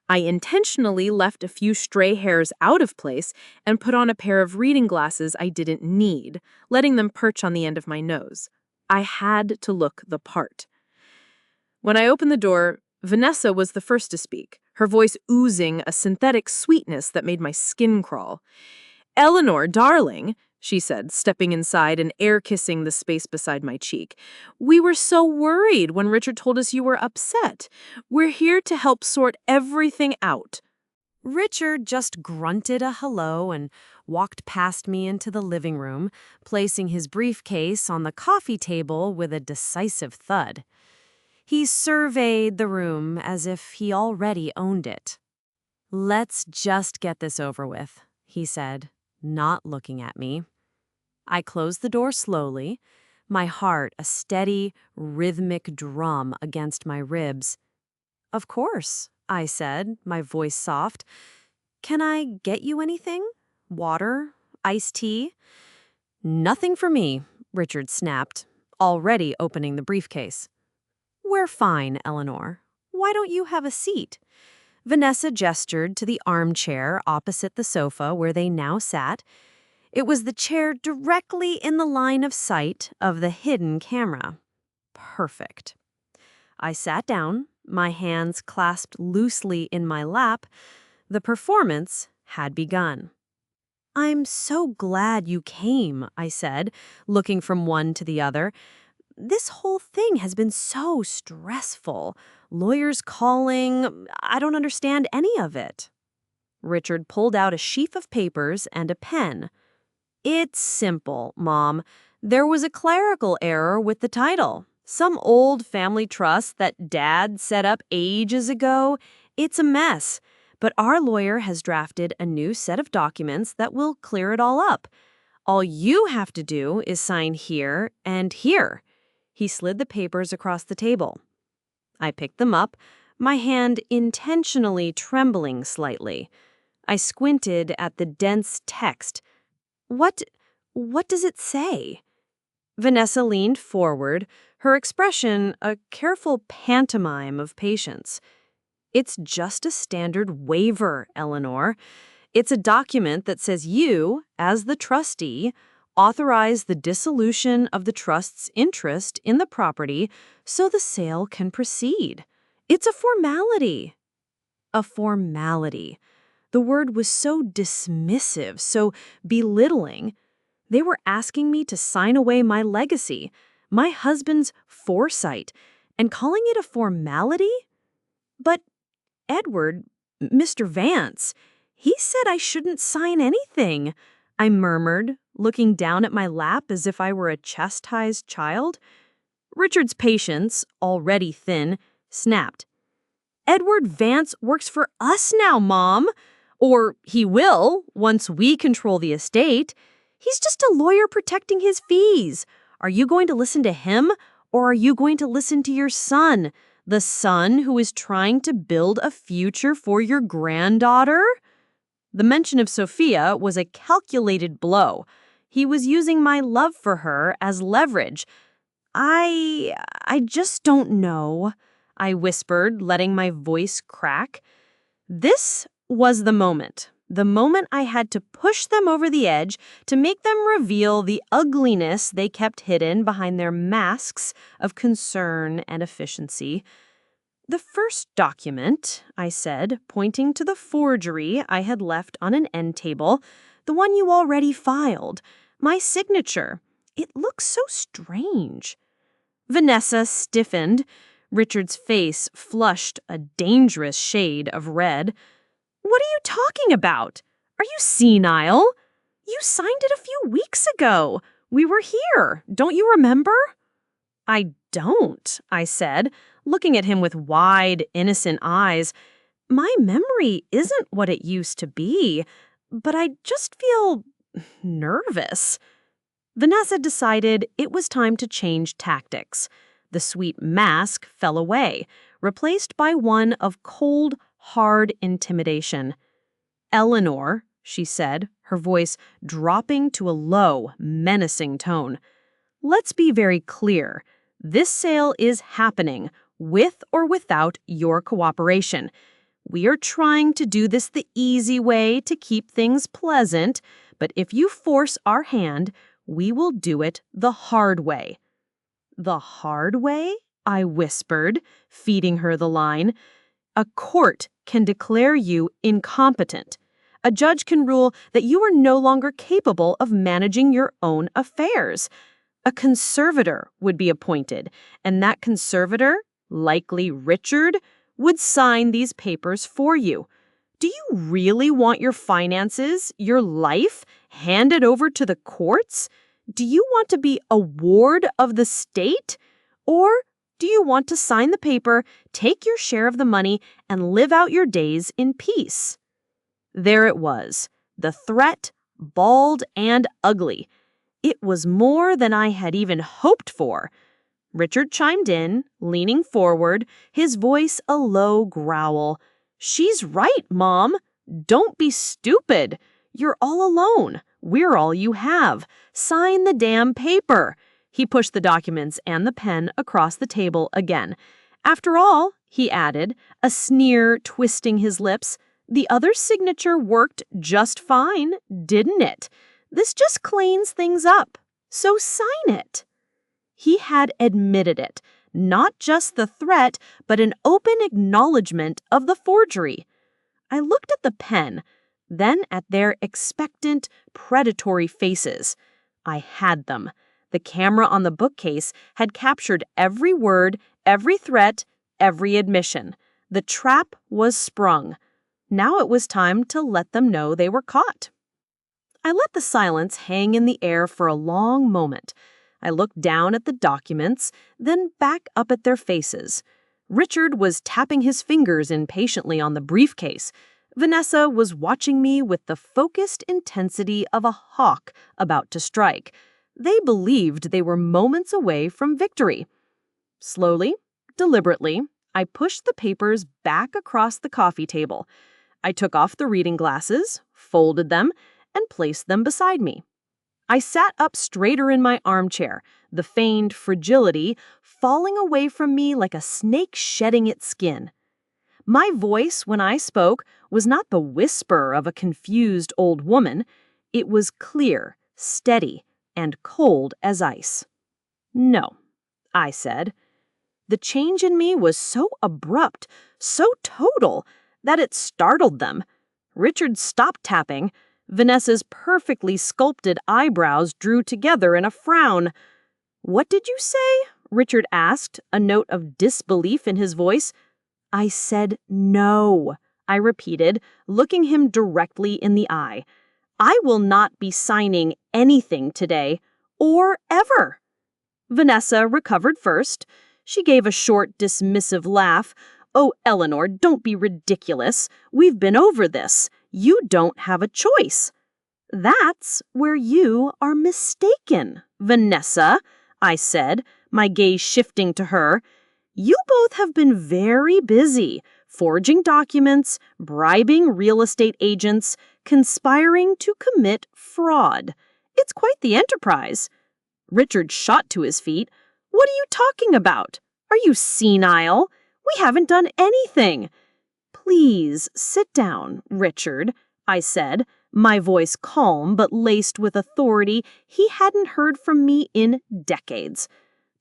B: I intentionally left a few stray hairs out of place and put on a pair of reading glasses I didn't need, letting them perch on the end of my nose. I had to look the part. When I opened the door, Vanessa was the first to speak, her voice oozing a synthetic sweetness that made my skin crawl. "Eleanor, darling," she said, stepping inside and air-kissing the space beside my cheek. "We were so worried when Richard told us you were upset. We're here to help sort everything out."
C: Richard just grunted a hello and walked past me into the living room, placing his briefcase on the coffee table with a decisive thud. He surveyed the room as if he already owned it. "Let's just get this over with," he said, not looking at me. I closed the door slowly, my heart a steady, rhythmic drum against my ribs. "Of course," I said, my voice soft. "Can I get you anything? Water? Iced tea?" "Nothing for me," Richard snapped, already opening the briefcase. "We're fine, Eleanor. Why don't you have a seat?" Vanessa gestured to the armchair opposite the sofa where they now sat. It was the chair directly in the line of sight of the hidden camera. Perfect. I sat down, my hands clasped loosely in my lap. The performance had begun. "I'm so glad you came," I said, looking from one to the other. "This whole thing has been so stressful. Lawyers calling, I don't understand any of it." Richard pulled out a sheaf of papers and a pen. "It's simple, Mom. There was a clerical error with the title. Some old family trust that Dad set up ages ago. It's a mess, but our lawyer has drafted a new set of documents that will clear it all up. All you have to do is sign here and here." He slid the papers across the table. I picked them up, my hand intentionally trembling slightly. I squinted at the dense text. What does it say?" Vanessa leaned forward, her expression a careful pantomime of patience. "It's just a standard waiver, Eleanor. It's a document that says you, as the trustee, authorize the dissolution of the trust's interest in the property so the sale can proceed. It's a formality." A formality. The word was so dismissive, so belittling. They were asking me to sign away my legacy, my husband's foresight, and calling it a formality? "But Edward, Mr. Vance, he said I shouldn't sign anything," I murmured, looking down at my lap as if I were a chastised child. Richard's patience, already thin, snapped. "Edward Vance works for us now, Mom. Or he will, once we control the estate. He's just a lawyer protecting his fees. Are you going to listen to him, or are you going to listen to your son, the son who is trying to build a future for your granddaughter?" The mention of Sophia was a calculated blow. He was using my love for her as leverage. I just don't know," I whispered, letting my voice crack. This was the moment I had to push them over the edge, to make them reveal the ugliness they kept hidden behind their masks of concern and efficiency. "The first document," I said, pointing to the forgery I had left on an end table, "the one you already filed. My signature. It looks so strange." Vanessa stiffened. Richard's face flushed a dangerous shade of red. "What are you talking about? Are you senile? You signed it a few weeks ago. We were here. Don't you remember?" "I don't," I said, looking at him with wide, innocent eyes. "My memory isn't what it used to be, but I just feel nervous." Vanessa decided it was time to change tactics. The sweet mask fell away, replaced by one of cold, hard intimidation.
B: Eleanor, she said, her voice dropping to a low, menacing tone. Let's be very clear. This sale is happening, with or without your cooperation. We are trying to do this the easy way to keep things pleasant, but if you force our hand, we will do it the hard way. The hard way? I whispered, feeding her the line. A court can declare you incompetent. A judge can rule that you are no longer capable of managing your own affairs. A conservator would be appointed, and that conservator, likely Richard, would sign these papers for you. Do you really want your finances, your life, handed over to the courts? Do you want to be a ward of the state? Or do you want to sign the paper, take your share of the money, and live out your days in peace? There it was, the threat, bald and ugly. It was more than I had even hoped for. Richard chimed in, leaning forward, his voice a low growl. She's right, Mom. Don't be stupid. You're all alone. We're all you have. Sign the damn paper. He pushed the documents and the pen across the table again. After all, he added, a sneer twisting his lips, the other signature worked just fine, didn't it? This just cleans things up. So sign it. He had admitted it, not just the threat, but an open acknowledgement of the forgery. I looked at the pen, then at their expectant, predatory faces. I had them. The camera on the bookcase had captured every word, every threat, every admission. The trap was sprung. Now it was time to let them know they were caught. I let the silence hang in the air for a long moment. I looked down at the documents, then back up at their faces. Richard was tapping his fingers impatiently on the briefcase. Vanessa was watching me with the focused intensity of a hawk about to strike. They believed they were moments away from victory. Slowly, deliberately, I pushed the papers back across the coffee table. I took off the reading glasses, folded them, and placed them beside me. I sat up straighter in my armchair, the feigned fragility falling away from me like a snake shedding its skin. My voice, when I spoke, was not the whisper of a confused old woman. It was clear, steady, and cold as ice. No, I said. The change in me was so abrupt, so total, that it startled them. Richard stopped tapping. Vanessa's perfectly sculpted eyebrows drew together in a frown. "What did you say?" Richard asked, a note of disbelief in his voice. "I said no," I repeated, looking him directly in the eye. "I will not be signing anything today, or ever." Vanessa recovered first. She gave a short, dismissive laugh. "Oh, Eleanor, don't be ridiculous. We've been over this. You don't have a choice." "That's where you are mistaken, Vanessa," I said, my gaze shifting to her. "You both have been very busy, forging documents, bribing real estate agents, conspiring to commit fraud. It's quite the enterprise." Richard shot to his feet. "What are you talking about? Are you senile? We haven't done anything." "Please sit down, Richard," I said, my voice calm but laced with authority he hadn't heard from me in decades.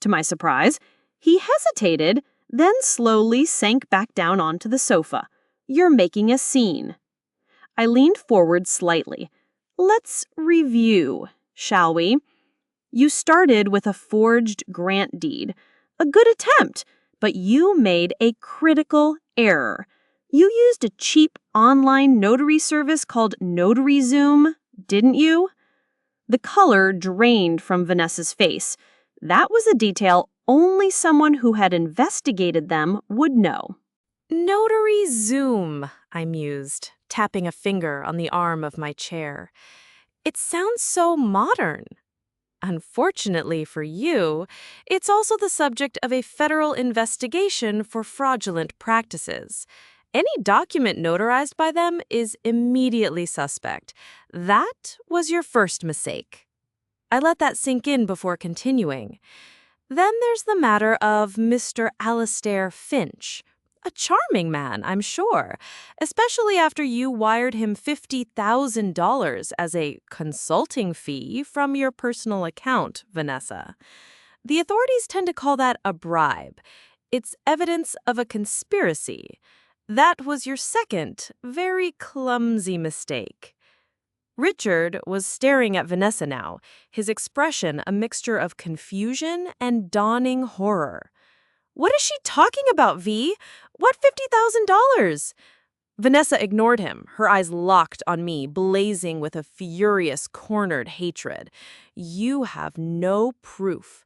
B: To my surprise, he hesitated, then slowly sank back down onto the sofa. "You're making a scene." I leaned forward slightly. "Let's review, shall we? You started with a forged grant deed. A good attempt, but you made a critical error. You used a cheap online notary service called Notary Zoom, didn't you?" The color drained from Vanessa's face. That was a detail only someone who had investigated them would know.
A: Notary Zoom, I mused, tapping a finger on the arm of my chair. It sounds so modern. Unfortunately for you, it's also the subject of a federal investigation for fraudulent practices.
C: Any document notarized by them is immediately suspect. That was your first mistake. I let that sink in before continuing. Then there's the matter of Mr. Alastair Finch. A charming man, I'm sure, especially after you wired him $50,000 as a consulting fee from your personal account, Vanessa. The authorities tend to call that a bribe. It's evidence of a conspiracy. That was your second, very clumsy mistake. Richard was staring at Vanessa now, his expression a mixture of confusion and dawning horror. "What is she talking about, V? What $50,000? Vanessa ignored him, her eyes locked on me, blazing with a furious, cornered hatred. "You have no proof."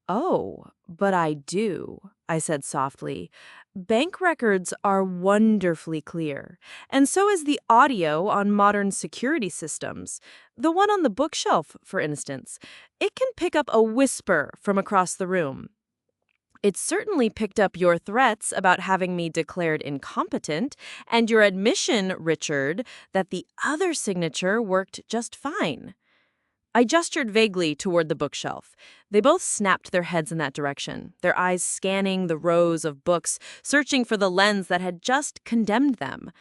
C: "Oh, but I do," I said softly. "Bank records are wonderfully clear, and so is the audio on modern security systems. The one on the bookshelf, for instance. It can pick up a whisper from across the room. It certainly picked up your threats about having me declared incompetent, and your admission, Richard, that the other signature worked just fine." I gestured vaguely toward the bookshelf. They both snapped their heads in that direction, their eyes scanning the rows of books, searching for the lens that had just condemned them.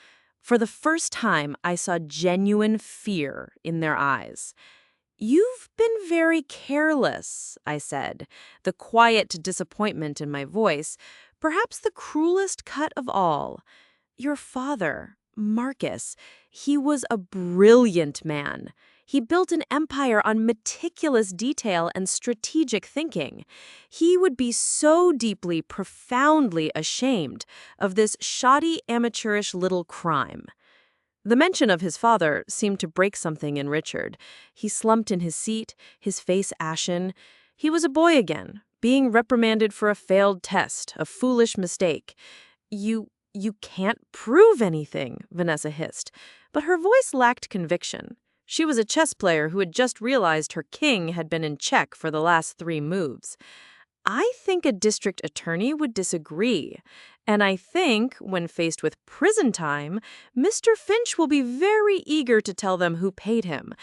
C: For the first time, I saw genuine fear in their eyes. "You've been very careless," I said, the quiet disappointment in my voice, perhaps the cruelest cut of all. "Your father, Marcus, he was a brilliant man. He built an empire on meticulous detail and strategic thinking. He would be so deeply, profoundly ashamed of this shoddy, amateurish little crime." The mention of his father seemed to break something in Richard. He slumped in his seat, his face ashen. He was a boy again, being reprimanded for a failed test, a foolish mistake. You can't prove anything," Vanessa hissed, but her voice lacked conviction. She was a chess player who had just realized her king had been in check for the last 3 moves. "I think a district attorney would disagree. And I think, when faced with prison time, Mr. Finch will be very eager to tell them who paid him.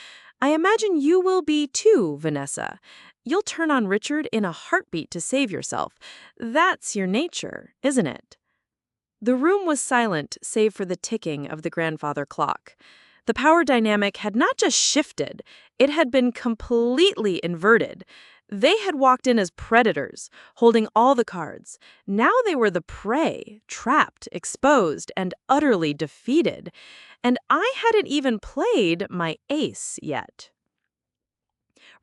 C: I imagine you will be too, Vanessa. You'll turn on Richard in a heartbeat to save yourself. That's your nature, isn't it?" The room was silent, save for the ticking of the grandfather clock. The power dynamic had not just shifted, it had been completely inverted. They had walked in as predators, holding all the cards. Now they were the prey, trapped, exposed, and utterly defeated. And I hadn't even played my ace yet.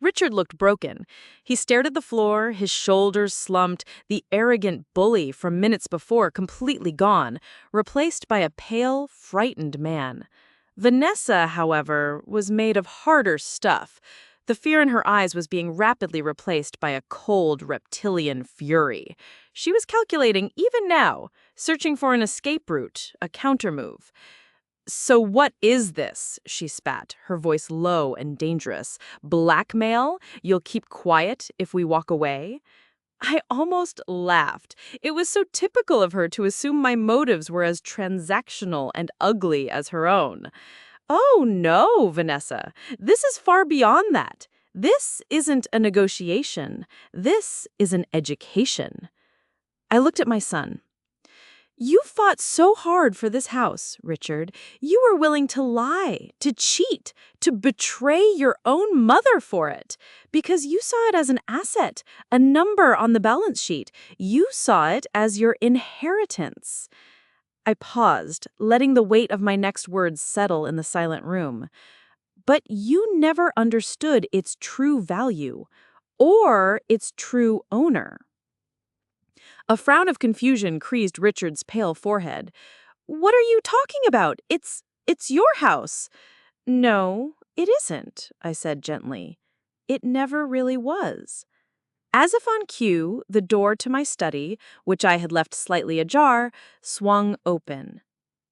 C: Richard looked broken. He stared at the floor, his shoulders slumped, the arrogant bully from minutes before completely gone, replaced by a pale, frightened man. Vanessa, however, was made of harder stuff. The fear in her eyes was being rapidly replaced by a cold, reptilian fury. She was calculating even now, searching for an escape route, a countermove. "So what is this?" she spat, her voice low and dangerous. "Blackmail? You'll keep quiet if we walk away?" I almost laughed. It was so typical of her to assume my motives were as transactional and ugly as her own. "Oh, no, Vanessa. This is far beyond that. This isn't a negotiation. This is an education." I looked at my son. "You fought so hard for this house, Richard. You were willing to lie, to cheat, to betray your own mother for it, because you saw it as an asset, a number on the balance sheet. You saw it as your inheritance." I paused, letting the weight of my next words settle in the silent room. "But you never understood its true value, or its true owner." A frown of confusion creased Richard's pale forehead. "What are you talking about? It's your house." "No, it isn't," I said gently. "It never really was." As if on cue, the door to my study, which I had left slightly ajar, swung open.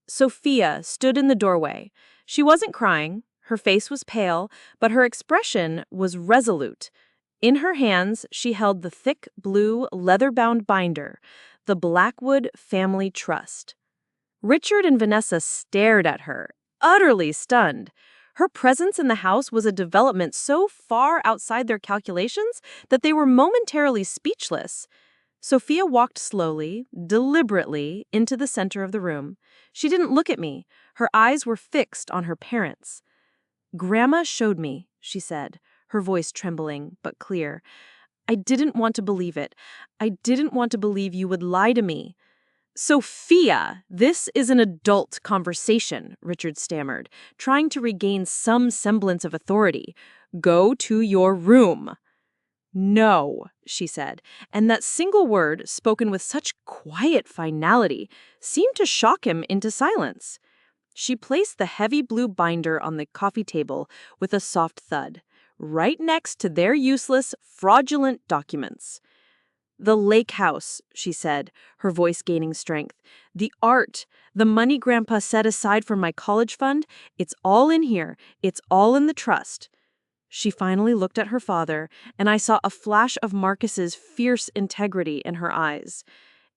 C: Sophia stood in the doorway. She wasn't crying, her face was pale, but her expression was resolute. In her hands, she held the thick blue leather-bound binder, the Blackwood Family Trust.
B: Richard and Vanessa stared at her, utterly stunned. Her presence in the house was a development so far outside their calculations that they were momentarily speechless. Sophia walked slowly, deliberately, into the center of the room. She didn't look at me. Her eyes were fixed on her parents. "Grandma showed me," she said, her voice trembling but clear. "I didn't want to believe it. I didn't want to believe you would lie to me." "Sophia, this is an adult conversation," Richard stammered, trying to regain some semblance of authority. "Go to your room." "No," she said, and that single word, spoken with such quiet finality, seemed to shock him into silence. She placed the heavy blue binder on the coffee table with a soft thud, right next to their useless, fraudulent documents. "The lake house," she said, her voice gaining strength. "The art, the money Grandpa set aside for my college fund, it's all in here. It's all in the trust." She finally looked at her father, and I saw a flash of Marcus's fierce integrity in her eyes.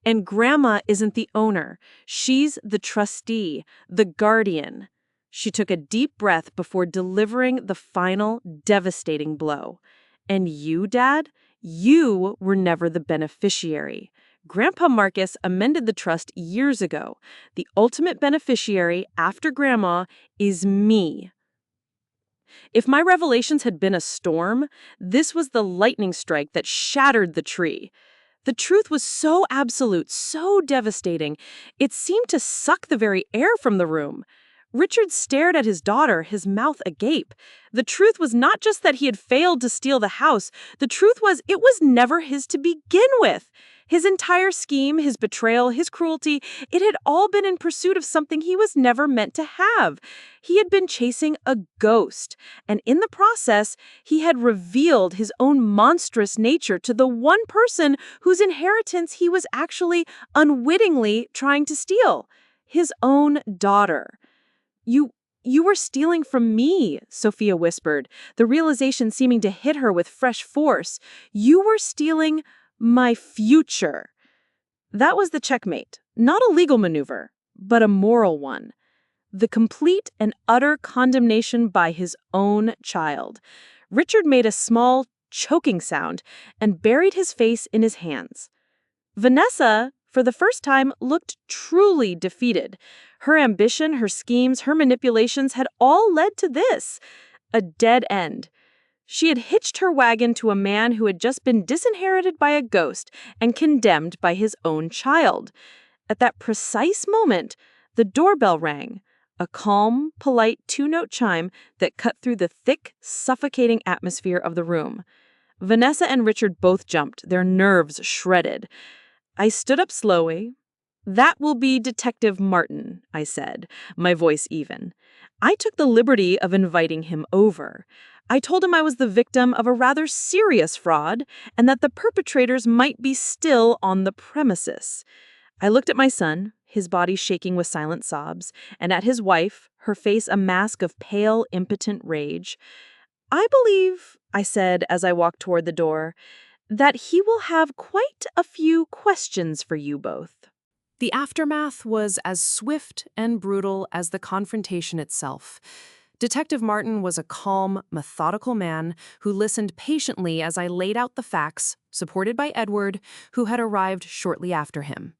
B: "And Grandma isn't the owner. She's the trustee, the guardian." She took a deep breath before delivering the final, devastating blow. "And you, Dad? You were never the beneficiary. Grandpa Marcus amended the trust years ago. The ultimate beneficiary, after Grandma, is me." If my revelations had been a storm, this was the lightning strike that shattered the tree. The truth was so absolute, so devastating, it seemed to suck the very air from the room. Richard stared at his daughter, his mouth agape. The truth was not just that he had failed to steal the house. The truth was it was never his to begin with. His entire scheme, his betrayal, his cruelty, it had all been in pursuit of something he was never meant to have. He had been chasing a ghost, and in the process, he had revealed his own monstrous nature to the one person whose inheritance he was actually unwittingly trying to steal, his own daughter. You were stealing from me," Sophia whispered, the realization seeming to hit her with fresh force. "You were stealing my future." That was the checkmate, not a legal maneuver, but a moral one. The complete and utter condemnation by his own child. Richard made a small, choking sound and buried his face in his hands. Vanessa, for the first time, looked truly defeated. Her ambition, her schemes, her manipulations had all led to this, a dead end. She had hitched her wagon to a man who had just been disinherited by a ghost and condemned by his own child. At that precise moment, the doorbell rang, a calm, polite two-note chime that cut through the thick, suffocating atmosphere of the room. Vanessa and Richard both jumped, their nerves shredded. I stood up slowly. "That will be Detective Martin," I said, my voice even. I took the liberty of inviting him over. I told him I was the victim of a rather serious fraud and that the perpetrators might be still on the premises. I looked at my son, his body shaking with silent sobs, and at his wife, her face a mask of pale, impotent rage. "I believe," I said as I walked toward the door, "that he will have quite a few questions for you both."
C: The aftermath was as swift and brutal as the confrontation itself. Detective Martin was a calm, methodical man who listened patiently as I laid out the facts, supported by Edward, who had arrived shortly after him.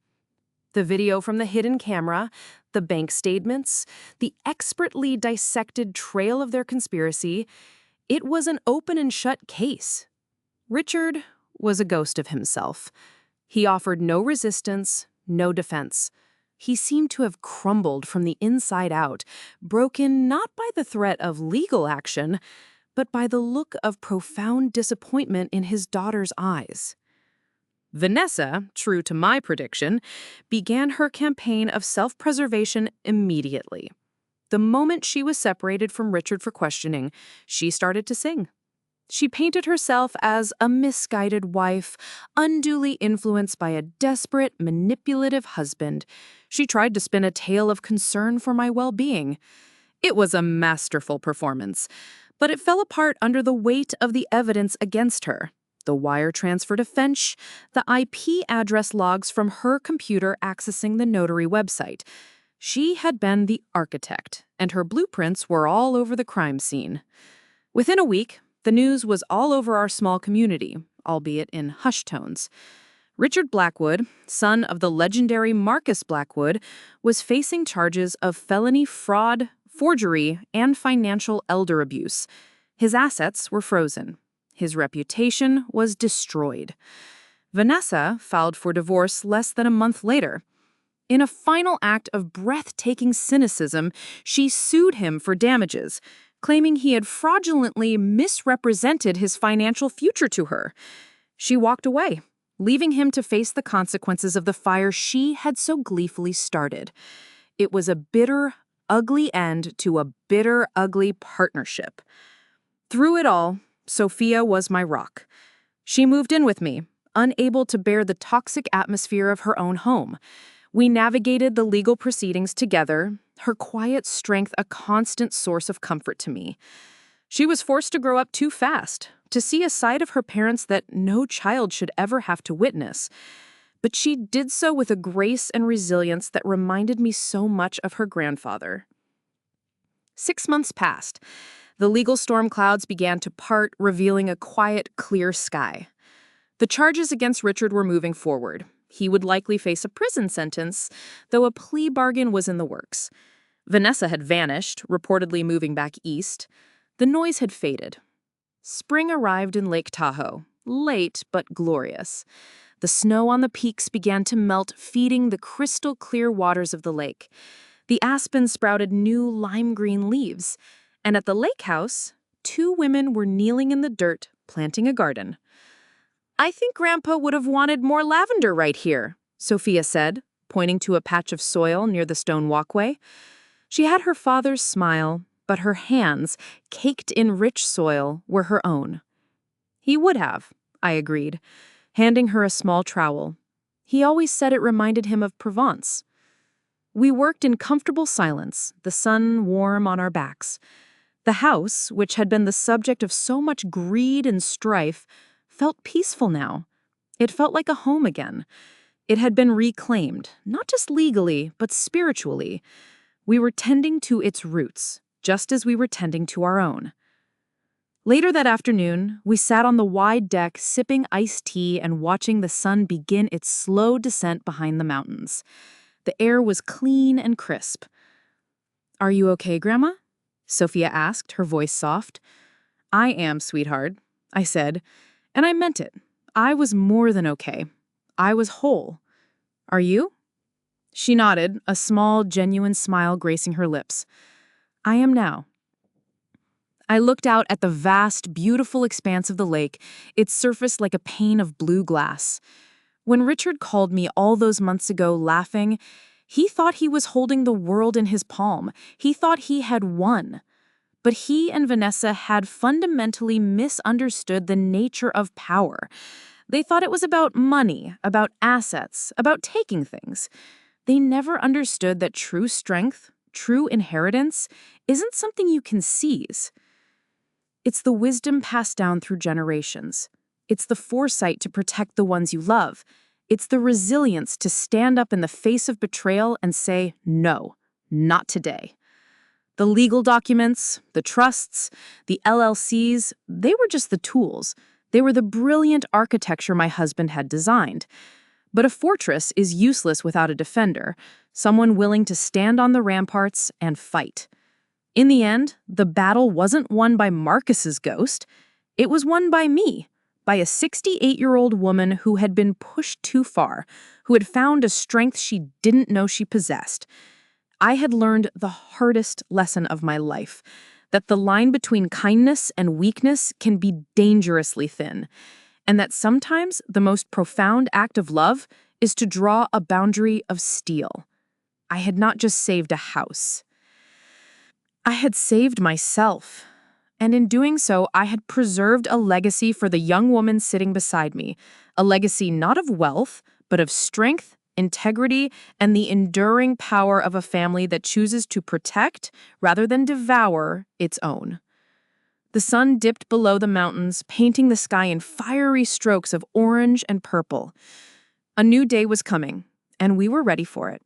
C: The video from the hidden camera, the bank statements, the expertly dissected trail of their conspiracy, it was an open and shut case. Richard was a ghost of himself. He offered no resistance, no defense. He seemed to have crumbled from the inside out, broken not by the threat of legal action, but by the look of profound disappointment in his daughter's eyes. Vanessa, true to my prediction, began her campaign of self-preservation immediately. The moment she was separated from Richard for questioning, she started to sing. She painted herself as a misguided wife, unduly influenced by a desperate, manipulative husband. She tried to spin a tale of concern for my well-being. It was a masterful performance, but it fell apart under the weight of the evidence against her. The wire transfer to Finch, the IP address logs from her computer accessing the notary website.
B: She had been the architect, and her blueprints were all over the crime scene. Within a week, the news was all over our small community, albeit in hushed tones. Richard Blackwood, son of the legendary Marcus Blackwood, was facing charges of felony fraud, forgery, and financial elder abuse. His assets were frozen. His reputation was destroyed. Vanessa filed for divorce less than a month later. In a final act of breathtaking cynicism, she sued him for damages, claiming he had fraudulently misrepresented his financial future to her. She walked away, leaving him to face the consequences of the fire she had so gleefully started. It was a bitter, ugly end to a bitter, ugly partnership. Through it all, Sophia was my rock. She moved in with me, unable to bear the toxic atmosphere of her own home. We navigated the legal proceedings together, her quiet strength a constant source of comfort to me. She was forced to grow up too fast, to see a side of her parents that no child should ever have to witness. But she did so with a grace and resilience that reminded me so much of her grandfather. 6 months passed. The legal storm clouds began to part, revealing a quiet, clear sky. The charges against Richard were moving forward. He would likely face a prison sentence, though a plea bargain was in the works. Vanessa had vanished, reportedly moving back east. The noise had faded. Spring arrived in Lake Tahoe, late but glorious. The snow on the peaks began to melt, feeding the crystal-clear waters of the lake. The aspen sprouted new lime-green leaves, and at the lake house, 2 women were kneeling in the dirt, planting a garden. "I think Grandpa would have wanted more lavender right here," Sophia said, pointing to a patch of soil near the stone walkway. She had her father's smile, but her hands, caked in rich soil, were her own. "He would have," I agreed, handing her a small trowel. He always said it reminded him of Provence. We worked in comfortable silence, the sun warm on our backs. The house, which had been the subject of so much greed and strife, felt peaceful now. It felt like a home again. It had been reclaimed, not just legally, but spiritually. We were tending to its roots, just as we were tending to our own. Later that afternoon, we sat on the wide deck sipping iced tea and watching the sun begin its slow descent behind the mountains. The air was clean and crisp. "Are you okay, Grandma?" Sophia asked, her voice soft. "I am, sweetheart," I said, and I meant it. I was more than okay. I was whole. "Are you?" She nodded, a small, genuine smile gracing her lips. "I am now." I looked out at the vast, beautiful expanse of the lake, its surface like a pane of blue glass. When Richard called me all those months ago laughing, he thought he was holding the world in his palm. He thought he had won. But he and Vanessa had fundamentally misunderstood the nature of power. They thought it was about money, about assets, about taking things. They never understood that true strength, true inheritance, isn't something you can seize. It's the wisdom passed down through generations. It's the foresight to protect the ones you love. It's the resilience to stand up in the face of betrayal and say, "No, not today." The legal documents, the trusts, the LLCs, they were just the tools. They were the brilliant architecture my husband had designed. But a fortress is useless without a defender, someone willing to stand on the ramparts and fight. In the end, the battle wasn't won by Marcus's ghost. It was won by me, by a 68-year-old woman who had been pushed too far, who had found a strength she didn't know she possessed. I had learned the hardest lesson of my life, that the line between kindness and weakness can be dangerously thin, and that sometimes the most profound act of love is to draw a boundary of steel. I had not just saved a house. I had saved myself. And in doing so, I had preserved a legacy for the young woman sitting beside me, a legacy not of wealth, but of strength, integrity, and the enduring power of a family that chooses to protect rather than devour its own. The sun dipped below the mountains, painting the sky in fiery strokes of orange and purple. A new day was coming, and we were ready for it.